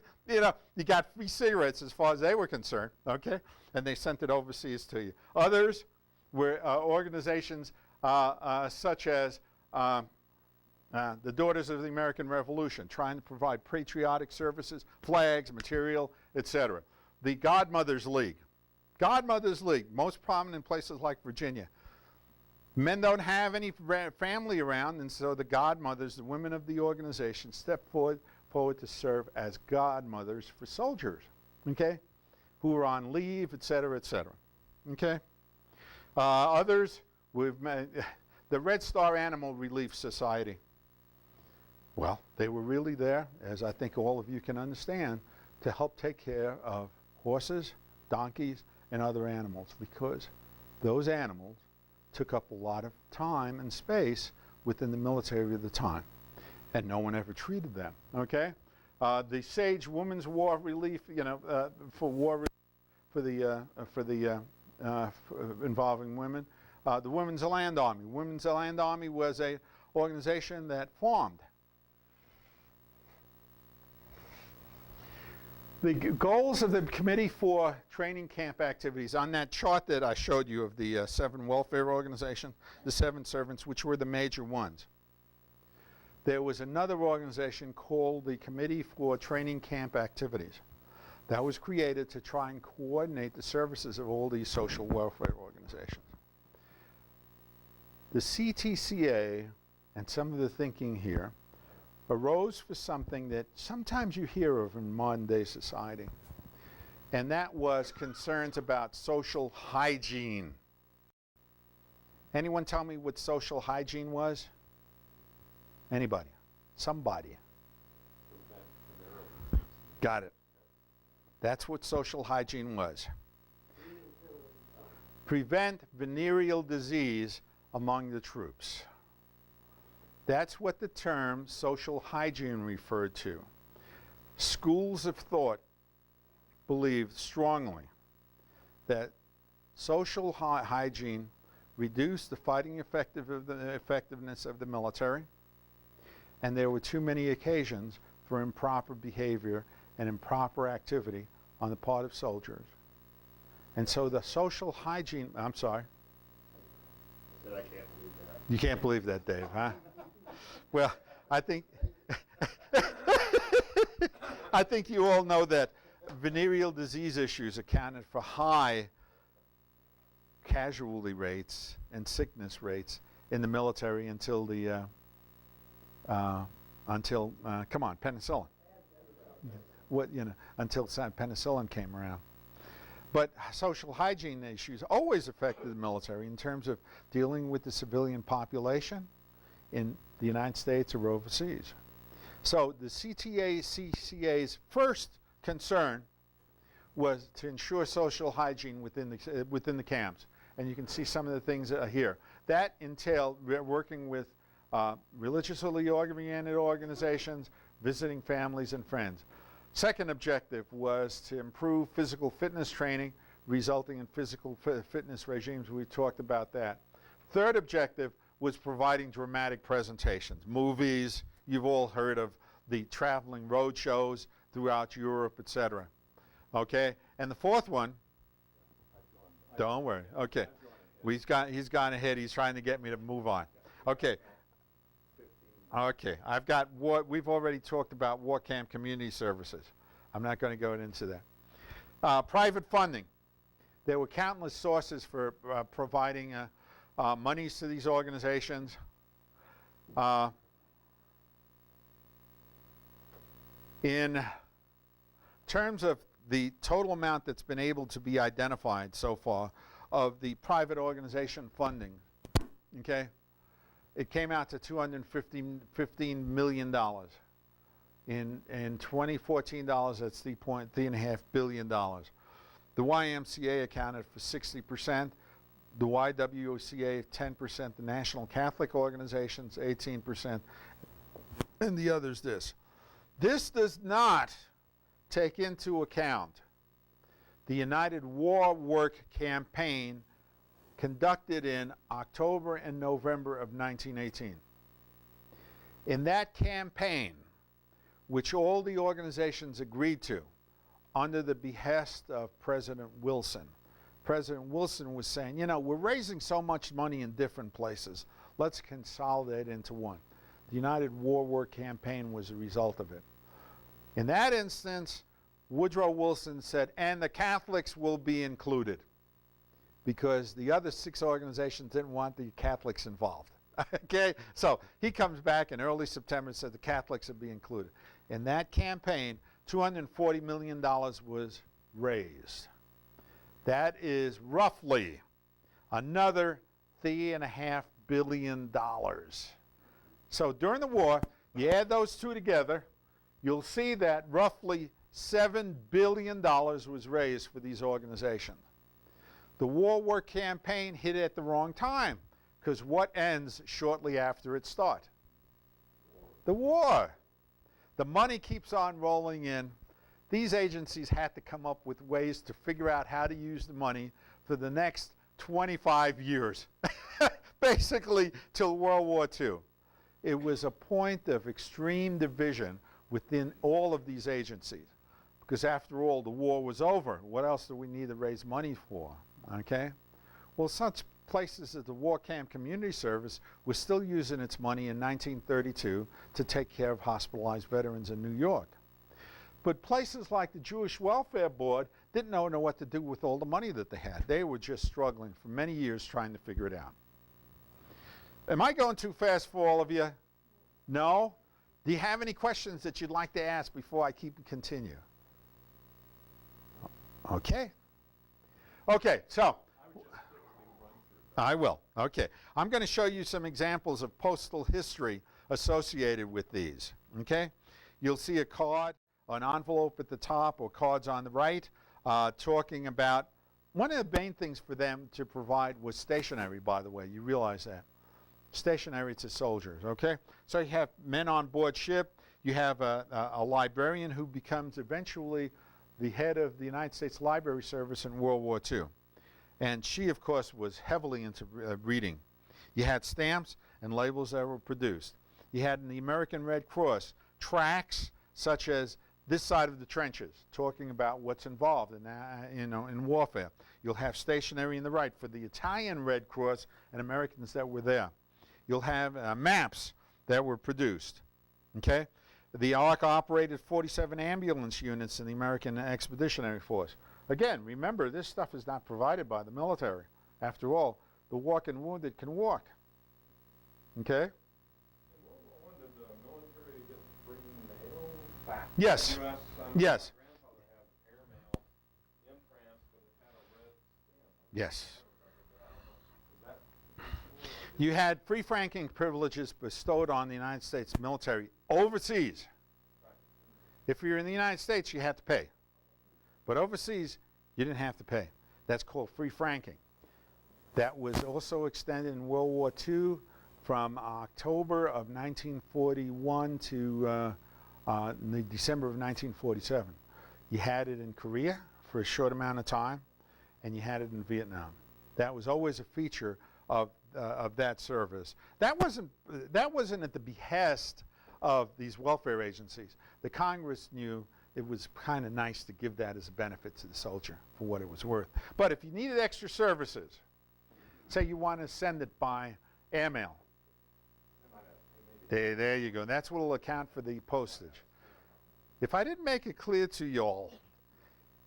got free cigarettes as far as they were concerned, okay? And they sent it overseas to you. Others were organizations such as the Daughters of the American Revolution, trying to provide patriotic services, flags, material, etc. The Godmothers League. Godmothers League, most prominent in places like Virginia. Men don't have any family around, and so the godmothers, the women of the organization, step forward to serve as godmothers for soldiers, okay, who are on leave, etc., etc. Okay. Others, the Red Star Animal Relief Society. Well, they were really there, as I think all of you can understand, to help take care of horses, donkeys, and other animals, because those animals took up a lot of time and space within the military of the time, and no one ever treated them, okay? The Sage Women's War Relief, for involving women. The Women's Land Army. Women's Land Army was a organization that formed. The goals of the Committee for Training Camp Activities, on that chart that I showed you of the 7 welfare organizations, the 7 servants, which were the major ones. There was another organization called the Committee for Training Camp Activities. That was created to try and coordinate the services of all these social welfare organizations. The CTCA, and some of the thinking here, arose for something that sometimes you hear of in modern day society, and that was concerns about social hygiene. Anyone tell me what social hygiene was? Anybody? Somebody? Got it. That's what social hygiene was. Prevent venereal disease among the troops. That's what the term social hygiene referred to. Schools of thought believed strongly that social hygiene reduced the fighting effectiveness of the military, and there were too many occasions for improper behavior and improper activity on the part of soldiers. And so the social hygiene, I'm sorry. I said I can't believe that. You can't believe that, Dave, huh? Well, I think I think you all know that venereal disease issues accounted for high casualty rates and sickness rates in the military until penicillin. Until penicillin came around. But social hygiene issues always affected the military in terms of dealing with the civilian population in the United States or overseas. So the CTA's first concern was to ensure social hygiene within the camps. And you can see some of the things here. That entailed working with religiously oriented organizations, visiting families and friends. Second objective was to improve physical fitness training, resulting in physical fitness regimes. We talked about that. Third objective was providing dramatic presentations, movies. You've all heard of the traveling road shows throughout Europe, etc. Okay, and the fourth one, don't worry, okay. He's gone ahead, he's trying to get me to move on. Okay, Okay, I've got war. We've already talked about war camp community services. I'm not going to go into that. Private funding. There were countless sources for providing monies to these organizations. In terms of the total amount that's been able to be identified so far of the private organization funding, okay, it came out to $215 million. In 2014 dollars, that's $3.5 billion. The YMCA accounted for 60%, the YWCA 10%, the National Catholic Organizations 18%, and the others this. This does not take into account the United War Work campaign conducted in October and November of 1918. In that campaign, which all the organizations agreed to, under the behest of President Wilson. President Wilson was saying, you know, we're raising so much money in different places. Let's consolidate into one. The United War Work campaign was a result of it. In that instance, Woodrow Wilson said, and the Catholics will be included, because the other 6 organizations didn't want the Catholics involved. Okay, so he comes back in early September and said the Catholics would be included. In that campaign, $240 million was raised. That is roughly another $3.5 billion. So during the war, you add those two together, you'll see that roughly $7 billion was raised for these organizations. The War Work campaign hit at the wrong time, because what ends shortly after it starts? The war. The money keeps on rolling in. These agencies had to come up with ways to figure out how to use the money for the next 25 years, basically till World War II. It was a point of extreme division within all of these agencies, because after all, the war was over. What else do we need to raise money for? Okay? Well, such places as the War Camp Community Service was still using its money in 1932 to take care of hospitalized veterans in New York. But places like the Jewish Welfare Board didn't know what to do with all the money that they had. They were just struggling for many years trying to figure it out. Am I going too fast for all of you? No? Do you have any questions that you'd like to ask before I continue? Okay. Okay, so I will. Okay. I'm going to show you some examples of postal history associated with these. Okay? You'll see a card, an envelope at the top, or cards on the right, talking about one of the main things for them to provide was stationery, by the way. You realize that. Stationery to soldiers, okay? So you have men on board ship. You have a librarian who becomes eventually the head of the United States Library Service in World War II. And she, of course, was heavily into reading. You had stamps and labels that were produced. You had in the American Red Cross tracts such as this side of the trenches, talking about what's involved in warfare. You'll have stationery in the right for the Italian Red Cross and Americans that were there. You'll have maps that were produced. Okay? The ARC operated 47 ambulance units in the American Expeditionary Force. Again, remember, this stuff is not provided by the military. After all, the walking wounded can walk. Okay? In World War I, did the military get bring mail back Yes. to the U.S.? Yes. My grandfather had airmail in France, but it had a red stamp. Yes. Is that You had free franking privileges bestowed on the United States military overseas. right? If you're in the United States, you had to pay. But overseas, you didn't have to pay. That's called free franking. That was also extended in World War II from October of 1941 to the December of 1947. You had it in Korea for a short amount of time, and you had it in Vietnam. That was always a feature of that service. That wasn't at the behest of these welfare agencies. The Congress knew it was kind of nice to give that as a benefit to the soldier for what it was worth. But if you needed extra services, say you want to send it by airmail, There you go. That's what will account for the postage. If I didn't make it clear to y'all,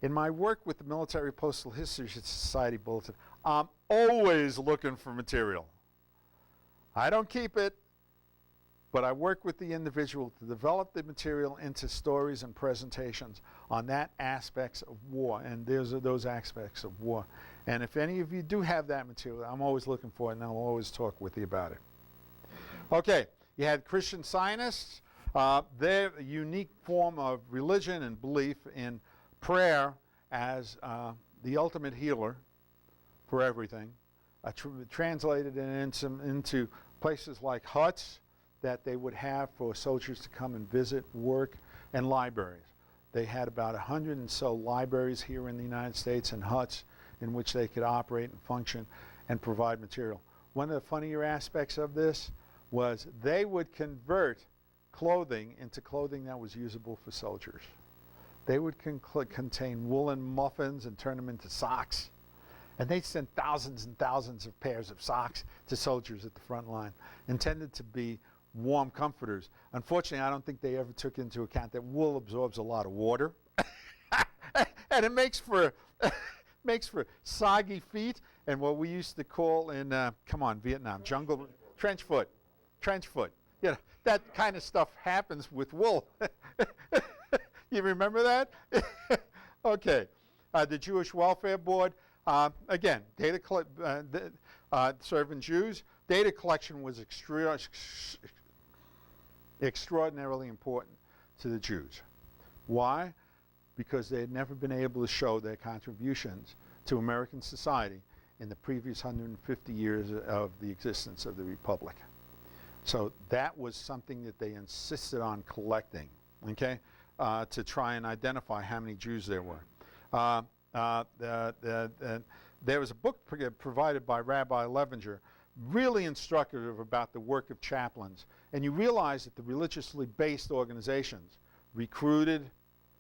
in my work with the Military Postal History Society Bulletin, I'm always looking for material. I don't keep it, but I work with the individual to develop the material into stories and presentations on that aspects of war, and there's those aspects of war. And if any of you do have that material, I'm always looking for it, and I'll always talk with you about it. Okay, you had Christian Scientists. Their unique form of religion and belief in prayer as the ultimate healer for everything, translated it into places like huts that they would have for soldiers to come and visit, work, and libraries. They had about 100 and so libraries here in the United States and huts in which they could operate and function and provide material. One of the funnier aspects of this was they would convert clothing into clothing that was usable for soldiers. They would contain woolen muffins and turn them into socks. And they sent thousands and thousands of pairs of socks to soldiers at the front line, intended to be warm comforters. Unfortunately, I don't think they ever took into account that wool absorbs a lot of water. And it makes for soggy feet and what we used to call in, Vietnam, jungle, trench foot. You know, that kind of stuff happens with wool. You remember that? Okay. The Jewish Welfare Board, again, serving Jews, data collection was extraordinarily important to the Jews. Why? Because they had never been able to show their contributions to American society in the previous 150 years of the existence of the Republic. So that was something that they insisted on collecting, okay, to try and identify how many Jews there were. There was a book provided by Rabbi Levinger, really instructive about the work of chaplains. And you realize that the religiously based organizations recruited,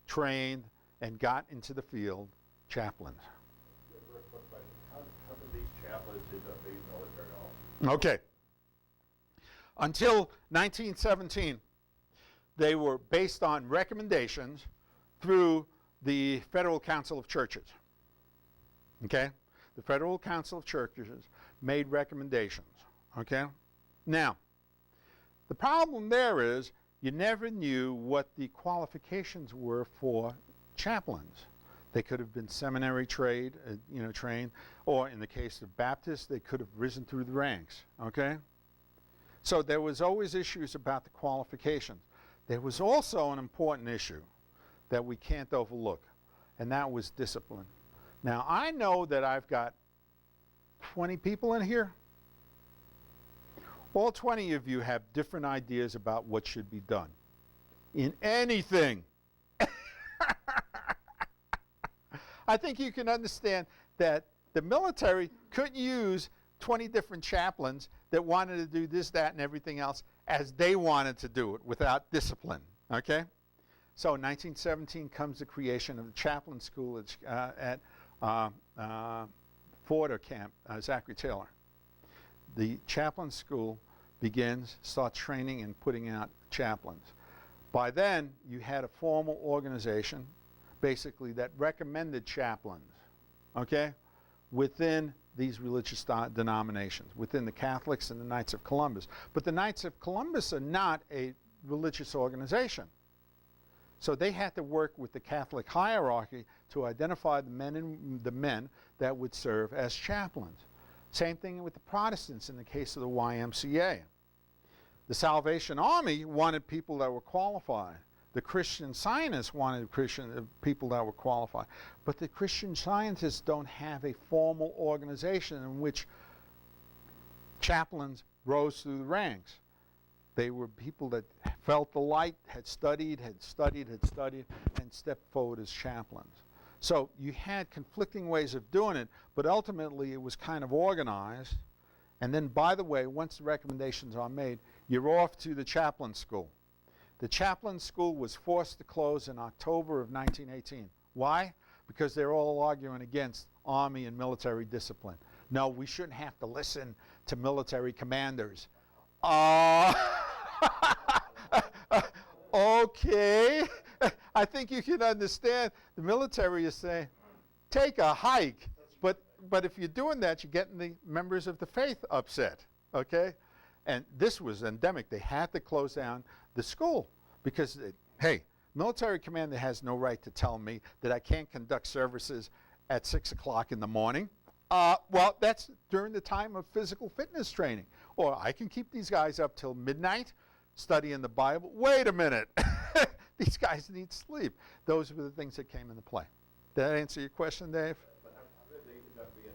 trained, and got into the field chaplains. How did these chaplains end up being military officers? Okay. Until 1917, they were based on recommendations through the Federal Council of Churches. Okay? The Federal Council of Churches made recommendations. Okay? Now, the problem there is you never knew what the qualifications were for chaplains. They could have been seminary trained, or in the case of Baptists, they could have risen through the ranks. Okay? So there was always issues about the qualifications. There was also an important issue that we can't overlook, and that was discipline. Now, I know that I've got 20 people in here. All 20 of you have different ideas about what should be done in anything. I think you can understand that the military couldn't use 20 different chaplains that wanted to do this, that, and everything else as they wanted to do it without discipline, okay? So in 1917 comes the creation of the chaplain school at Ford Camp, Zachary Taylor. The chaplain school starts training and putting out chaplains. By then, you had a formal organization, basically, that recommended chaplains, okay, within these religious denominations, within the Catholics and the Knights of Columbus. But the Knights of Columbus are not a religious organization. So they had to work with the Catholic hierarchy to identify the men that would serve as chaplains. Same thing with the Protestants in the case of the YMCA. The Salvation Army wanted people that were qualified. The Christian Scientists wanted people that were qualified. But the Christian Scientists don't have a formal organization in which chaplains rose through the ranks. They were people that felt the light, had studied, and stepped forward as chaplains. So you had conflicting ways of doing it, but ultimately it was kind of organized. And then, by the way, once the recommendations are made, you're off to the chaplain school. The chaplain school was forced to close in October of 1918. Why? Because they're all arguing against Army and military discipline. No, we shouldn't have to listen to military commanders. Okay, I think you can understand. The military is saying, take a hike. But if you're doing that, you're getting the members of the faith upset, okay? And this was endemic. They had to close down the school because, hey, military commander has no right to tell me that I can't conduct services at 6 o'clock in the morning. Well, that's during the time of physical fitness training. Or I can keep these guys up till midnight studying the Bible. Wait a minute. These guys need sleep. Those were the things that came into play. Did that answer your question, Dave? But how did they end up being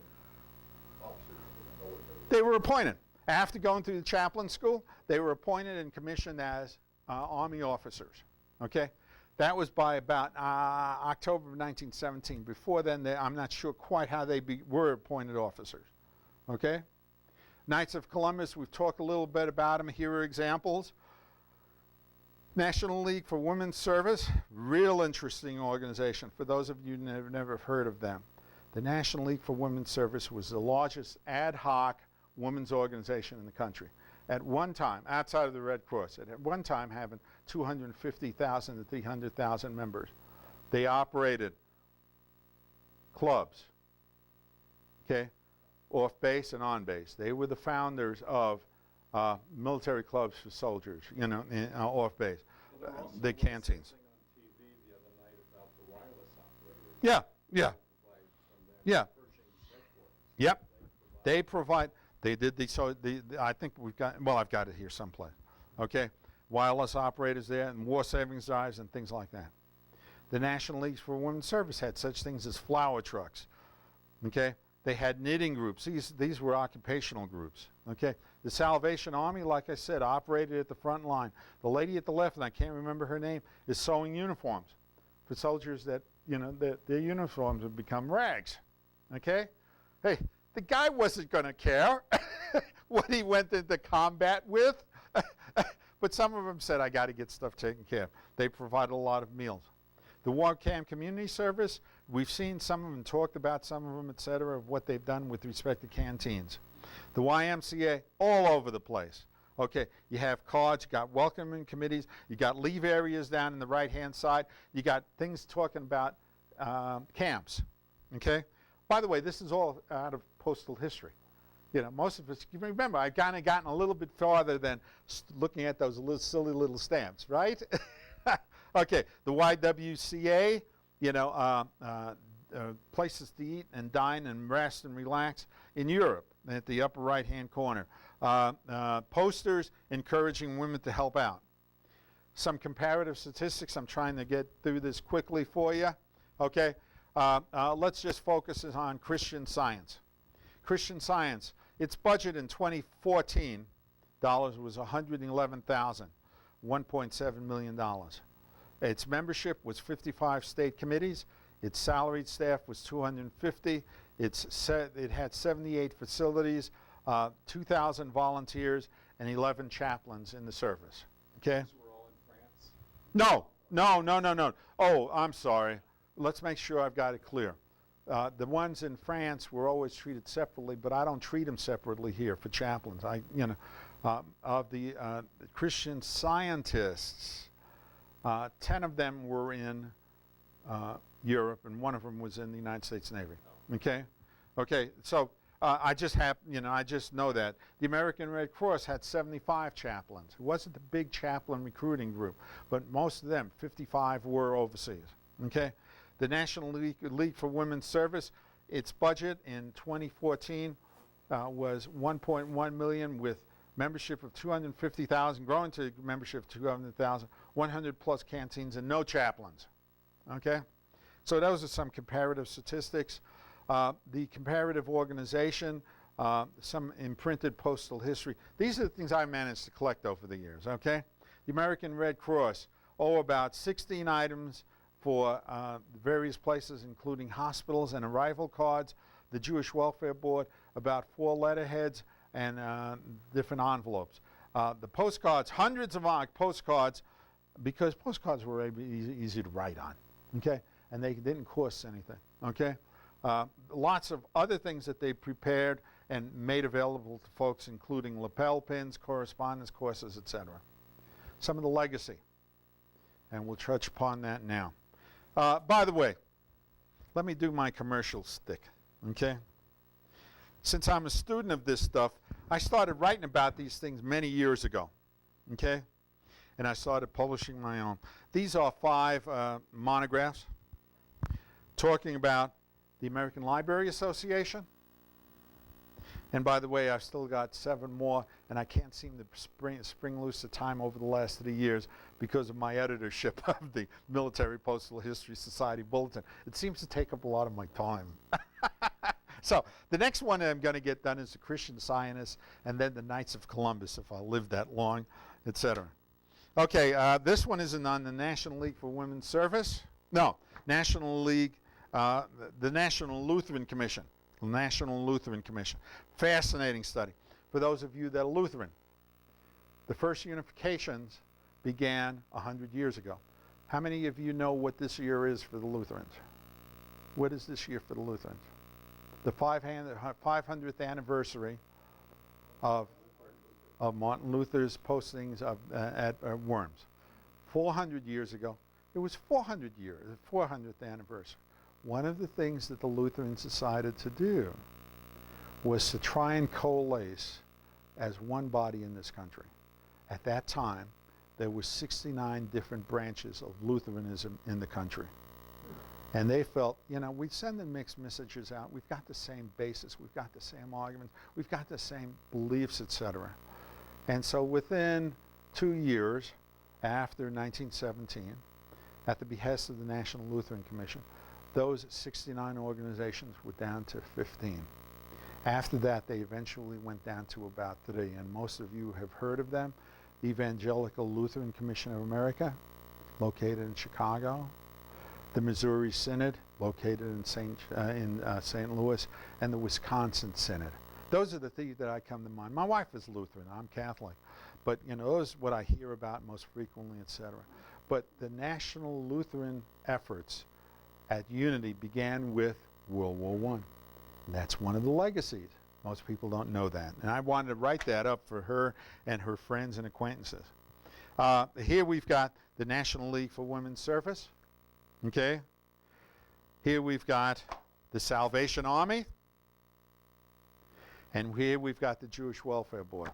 officers in the military? They were appointed. After going through the chaplain school, they were appointed and commissioned as Army officers. Okay? That was by about October of 1917. Before then, I'm not sure quite how they were appointed officers. Okay? Knights of Columbus, we've talked a little bit about them. Here are examples. National League for Women's Service, real interesting organization for those of you who never heard of them. The National League for Women's Service was the largest ad hoc women's organization in the country. At one time, outside of the Red Cross, at one time having 250,000 to 300,000 members. They operated clubs, okay, off base and on base. They were the founders of military clubs for soldiers, you know, off base. Well, there also The was canteens. something on TV the other night about the wireless operators. Yeah, yeah, From their yeah. Pershing headquarters. Yep. They provide They did the, so I think we've got, well, I've got it here someplace, okay? Wireless operators there and war savings drives and things like that. The National Leagues for Women's Service had such things as flower trucks, okay? They had knitting groups. These were occupational groups, okay? The Salvation Army, like I said, operated at the front line. The lady at the left, and I can't remember her name, is sewing uniforms for soldiers that, you know, their uniforms have become rags, okay? Hey, the guy wasn't going to care what he went into combat with, but some of them said, I got to get stuff taken care of. They provided a lot of meals. The War Camp Community Service, we've seen some of them, talked about some of them, et cetera, of what they've done with respect to canteens. The YMCA, all over the place. Okay, you have cards, you got welcoming committees, you got leave areas down in the right-hand side, you got things talking about camps, okay? By the way, this is all out of Postal History. You know, most of us, you remember, I've kind of gotten a little bit farther than looking at those silly little stamps, right? Okay, the YWCA, you know, places to eat and dine and rest and relax in Europe at the upper right-hand corner. Posters encouraging women to help out. Some comparative statistics. I'm trying to get through this quickly for you. Okay, let's just focus on Christian Science. Christian Science, its budget in 2014 was $111,000, $1.7 million. Its membership was 55 state committees. Its salaried staff was 250. It had 78 facilities, 2,000 volunteers, and 11 chaplains in the service. Okay? These were all in France? No. Oh, I'm sorry. Let's make sure I've got it clear. The ones in France were always treated separately, but I don't treat them separately here for chaplains. Of the Christian Scientists, 10 of them were in Europe, and one of them was in the United States Navy. Okay, so I just know that the American Red Cross had 75 chaplains. It wasn't the big chaplain recruiting group, but most of them, 55, were overseas. Okay, the National League for Women's Service, its budget in 2014 was $1.1 million with membership of 250,000, growing to membership of 200,000, 100 plus canteens, and no chaplains. Okay, so those are some comparative statistics. The comparative organization, some imprinted postal history. These are the things I managed to collect over the years, okay? The American Red Cross, about 16 items for various places, including hospitals and arrival cards. The Jewish Welfare Board, about 4 letterheads and different envelopes. The postcards, hundreds of postcards, because postcards were easy to write on, okay? And they didn't cost anything, okay? Lots of other things that they prepared and made available to folks, including lapel pins, correspondence courses, etc. Some of the legacy. and we'll touch upon that now. By the way, let me do my commercial stick, okay? Since I'm a student of this stuff, I started writing about these things many years ago, okay? And I started publishing my own. These are 5 monographs talking about the American Library Association. And by the way, I've still got 7 more, and I can't seem to spring loose the time over the last 3 years because of my editorship of the Military Postal History Society Bulletin. It seems to take up a lot of my time. So the next one I'm going to get done is the Christian Zionists, and then the Knights of Columbus, if I live that long, etc. Okay, this one is on the National League for Women's Service. No, National League, the National Lutheran Commission. National Lutheran Commission. Fascinating study. For those of you that are Lutheran, the first unifications began 100 years ago. How many of you know what this year is for the Lutherans? What is this year for the Lutherans? The 500th anniversary of Martin Luther's postings at Worms. 400 years ago, it was 400 years, the 400th anniversary. One of the things that the Lutherans decided to do was to try and coalesce as one body in this country. At that time, there were 69 different branches of Lutheranism in the country. And they felt, you know, we send the mixed messages out. We've got the same basis. We've got the same arguments. We've got the same beliefs, etc. And so within 2 years after 1917, at the behest of the National Lutheran Commission, those 69 organizations were down to 15. After that, they eventually went down to about 3, and most of you have heard of them. The Evangelical Lutheran Commission of America, located in Chicago. The Missouri Synod, located in St. Louis, and the Wisconsin Synod. Those are the things that I come to mind. My wife is Lutheran. I'm Catholic. But, you know, those are what I hear about most frequently, etc. But the national Lutheran efforts at unity began with World War I. That's one of the legacies. Most people don't know that. And I wanted to write that up for her and her friends and acquaintances. Here we've got the National League for Women's Service. Okay? Here we've got the Salvation Army. And here we've got the Jewish Welfare Board.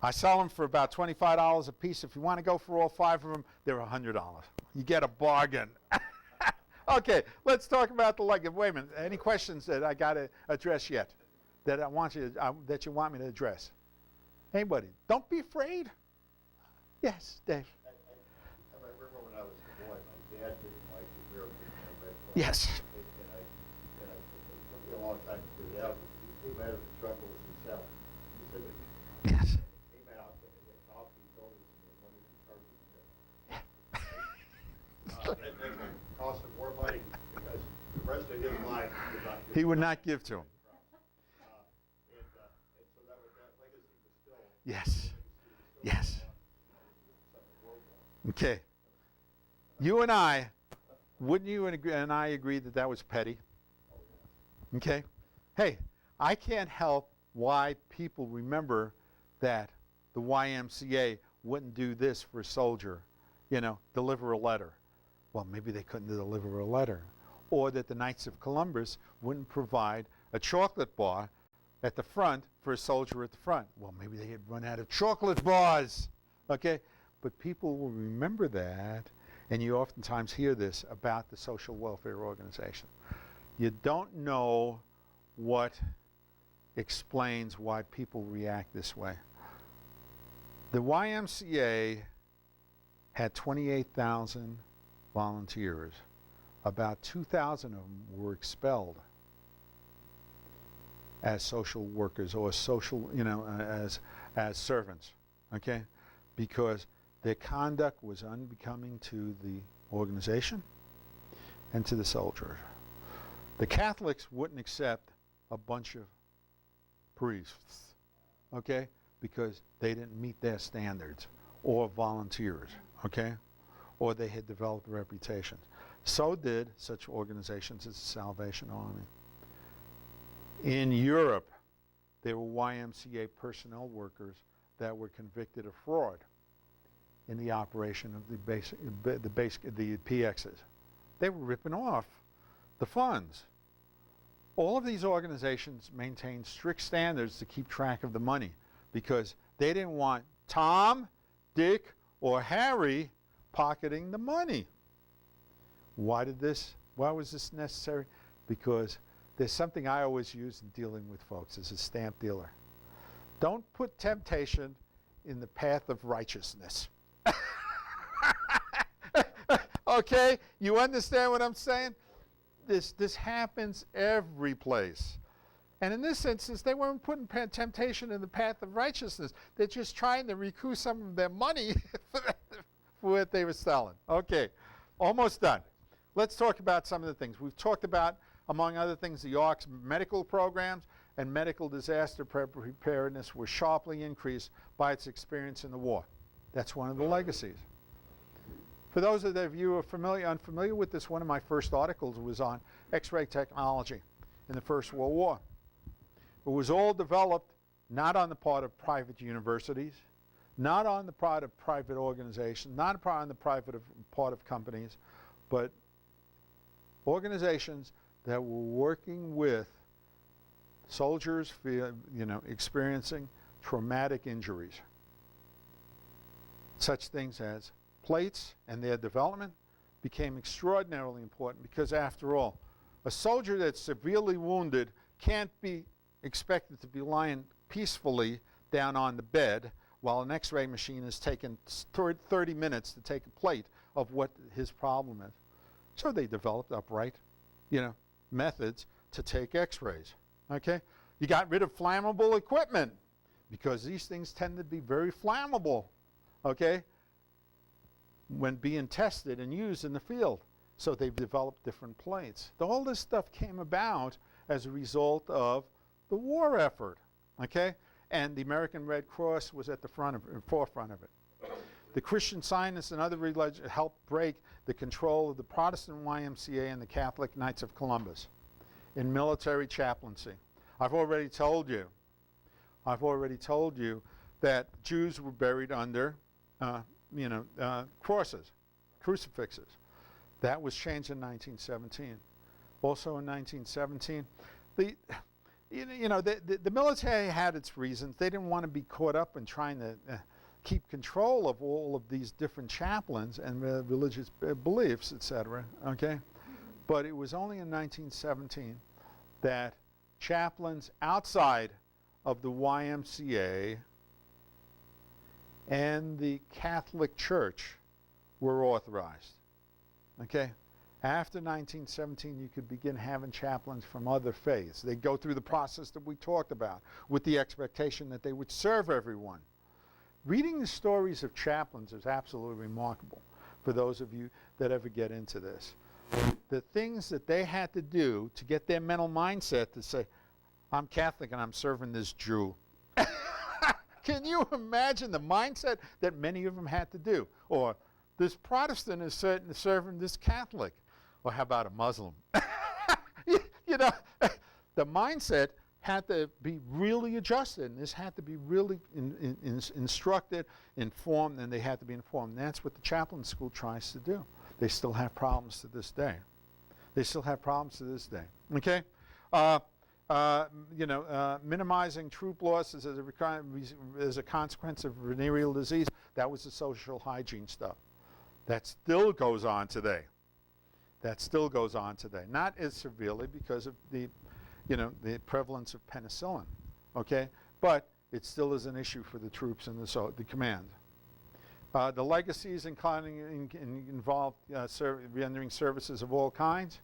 I sell them for about $25 a piece. If you want to go for all 5 of them, they're $100. You get a bargain. Okay, let's talk about the legacy. Wait a minute. Any questions that I got to address yet that I want you to, that you want me to address? Anybody? Don't be afraid. Yes, Dave. I remember when I was a boy, my dad didn't like the beer red cloth. Yes. And it took me a long time to figure it out. He came out of the troubles himself. He said that Yes. he came out and they had coffee donuts and they wanted to charge him. That cost him more money because the rest of his life He would not give to him. And so that legacy was still. Yes. Yes. Okay. You and I, wouldn't you and I agree that that was petty? Okay. Hey, I can't help why people remember that the YMCA wouldn't do this for a soldier, you know, deliver a letter. Well, maybe they couldn't deliver a letter. Or that the Knights of Columbus wouldn't provide a chocolate bar at the front for a soldier at the front. Well, maybe they had run out of chocolate bars. Okay? But people will remember that, and you oftentimes hear this about the social welfare organization. You don't know what explains why people react this way. The YMCA had 28,000 volunteers. About 2,000 of them were expelled as social workers or social, you know, as servants, okay? Because their conduct was unbecoming to the organization and to the soldiers. The Catholics wouldn't accept a bunch of priests, okay, because they didn't meet their standards, or volunteers, okay, or they had developed reputations. So did such organizations as the Salvation Army. In Europe, there were YMCA personnel workers that were convicted of fraud. in the operation of the PXs. They were ripping off the funds. All of these organizations maintained strict standards to keep track of the money because they didn't want Tom, Dick, or Harry pocketing the money. Why was this necessary? Because there's something I always use in dealing with folks as a stamp dealer. Don't put temptation in the path of righteousness. Okay? You understand what I'm saying? This happens every place. And in this instance, they weren't putting temptation in the path of righteousness. They're just trying to recoup some of their money for what they were selling. Okay, almost done. Let's talk about some of the things. We've talked about, among other things, the ARC's medical programs and medical disaster preparedness were sharply increased by its experience in the war. That's one of the legacies. For those of you who are unfamiliar with this, one of my first articles was on X-ray technology in the First World War. It was all developed not on the part of private universities, not on the part of private organizations, not on the part of companies, but organizations that were working with soldiers experiencing traumatic injuries. Such things as plates and their development became extraordinarily important because, after all, a soldier that's severely wounded can't be expected to be lying peacefully down on the bed while an X-ray machine is taking 30 minutes to take a plate of what his problem is. So they developed upright, methods to take X-rays. Okay? You got rid of flammable equipment because these things tend to be very flammable. Okay? When being tested and used in the field. So they've developed different plates. All this stuff came about as a result of the war effort, okay? And the American Red Cross was at the forefront of it. The Christian Scientists and other religions helped break the control of the Protestant YMCA and the Catholic Knights of Columbus in military chaplaincy. I've already told you that Jews were buried under crosses, crucifixes. That was changed in 1917. Also in 1917, the military had its reasons. They didn't want to be caught up in trying to keep control of all of these different chaplains and religious beliefs, etc. Okay, but it was only in 1917 that chaplains outside of the YMCA and the Catholic Church were authorized. Okay? After 1917, you could begin having chaplains from other faiths. They go through the process that we talked about with the expectation that they would serve everyone. Reading the stories of chaplains is absolutely remarkable for those of you that ever get into this. The things that they had to do to get their mental mindset to say, I'm Catholic and I'm serving this Jew. Can you imagine the mindset that many of them had to do? Or this Protestant is serving this Catholic. Or how about a Muslim? The mindset had to be really adjusted, and this had to be really instructed, informed, and they had to be informed. And that's what the chaplain school tries to do. They still have problems to this day. Okay? Minimizing troop losses as a consequence of venereal disease, that was the social hygiene stuff. That still goes on today. Not as severely because of the prevalence of penicillin, okay? But it still is an issue for the troops and the command. The legacies involve rendering services of all kinds.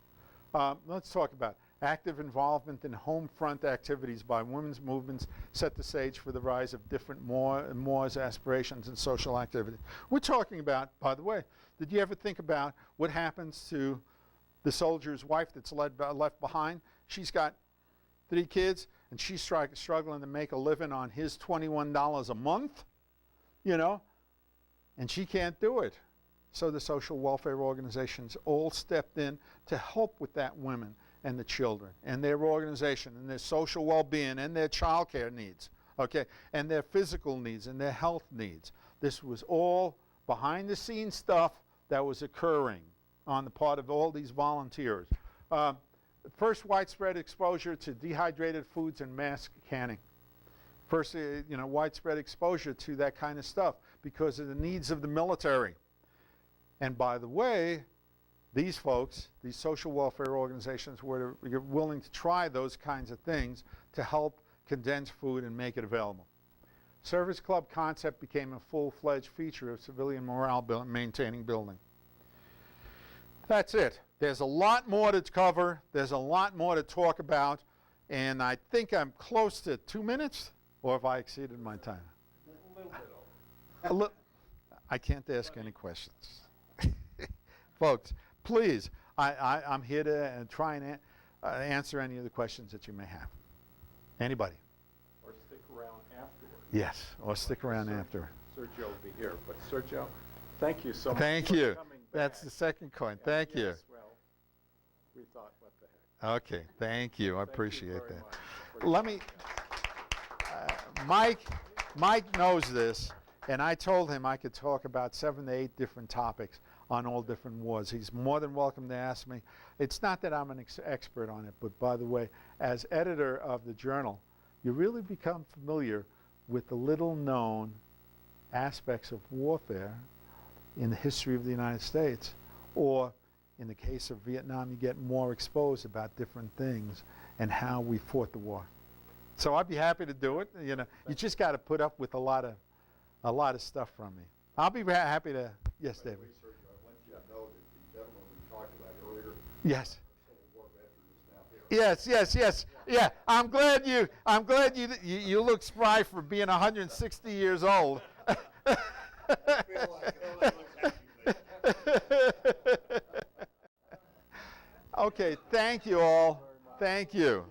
Let's talk about active involvement in home front activities by women's movements set the stage for the rise of different mores, aspirations, and social activity. We're talking about, by the way, did you ever think about what happens to the soldier's wife that's left behind? She's got 3 kids, and she's struggling to make a living on his $21 a month, and she can't do it. So the social welfare organizations all stepped in to help with that women and the children and their organization and their social well-being and their child care needs, okay, and their physical needs and their health needs. This was all behind the scenes stuff that was occurring on the part of all these volunteers. First widespread exposure to dehydrated foods and mass canning. First, widespread exposure to that kind of stuff because of the needs of the military. And by the way, these folks, these social welfare organizations, were willing to try those kinds of things to help condense food and make it available. Service club concept became a full-fledged feature of civilian morale maintaining building. That's it. There's a lot more to cover. There's a lot more to talk about. And I think I'm close to 2 minutes, or have I exceeded my time? A little bit over. I can't ask any questions. Folks, please, I'm here to try and answer any of the questions that you may have. Anybody? Or stick around afterwards. Yes, or stick around after. Sergio will be here. But Sergio, thank you so much Thank for you. coming That's back. the second coin. And Thank you. yes, well, we thought, what the heck. Okay, thank you. I Thank you appreciate very that. much for Let me, Mike knows this, and I told him I could talk about 7 to 8 different topics on all different wars. He's more than welcome to ask me. It's not that I'm an expert on it, but by the way, as editor of the journal, you really become familiar with the little-known aspects of warfare in the history of the United States. Or in the case of Vietnam, you get more exposed about different things and how we fought the war. So I'd be happy to do it. You just got to put up with a lot of stuff from me. I'll be happy to. Yes, David. Sergio, I want you to know that the gentleman we talked about earlier, Yes. our Civil War veteran, is now here. Yes. Yeah. I'm glad you look spry for being 160 years old. I feel like it only looks at you. Okay. Thank you all. Thank you.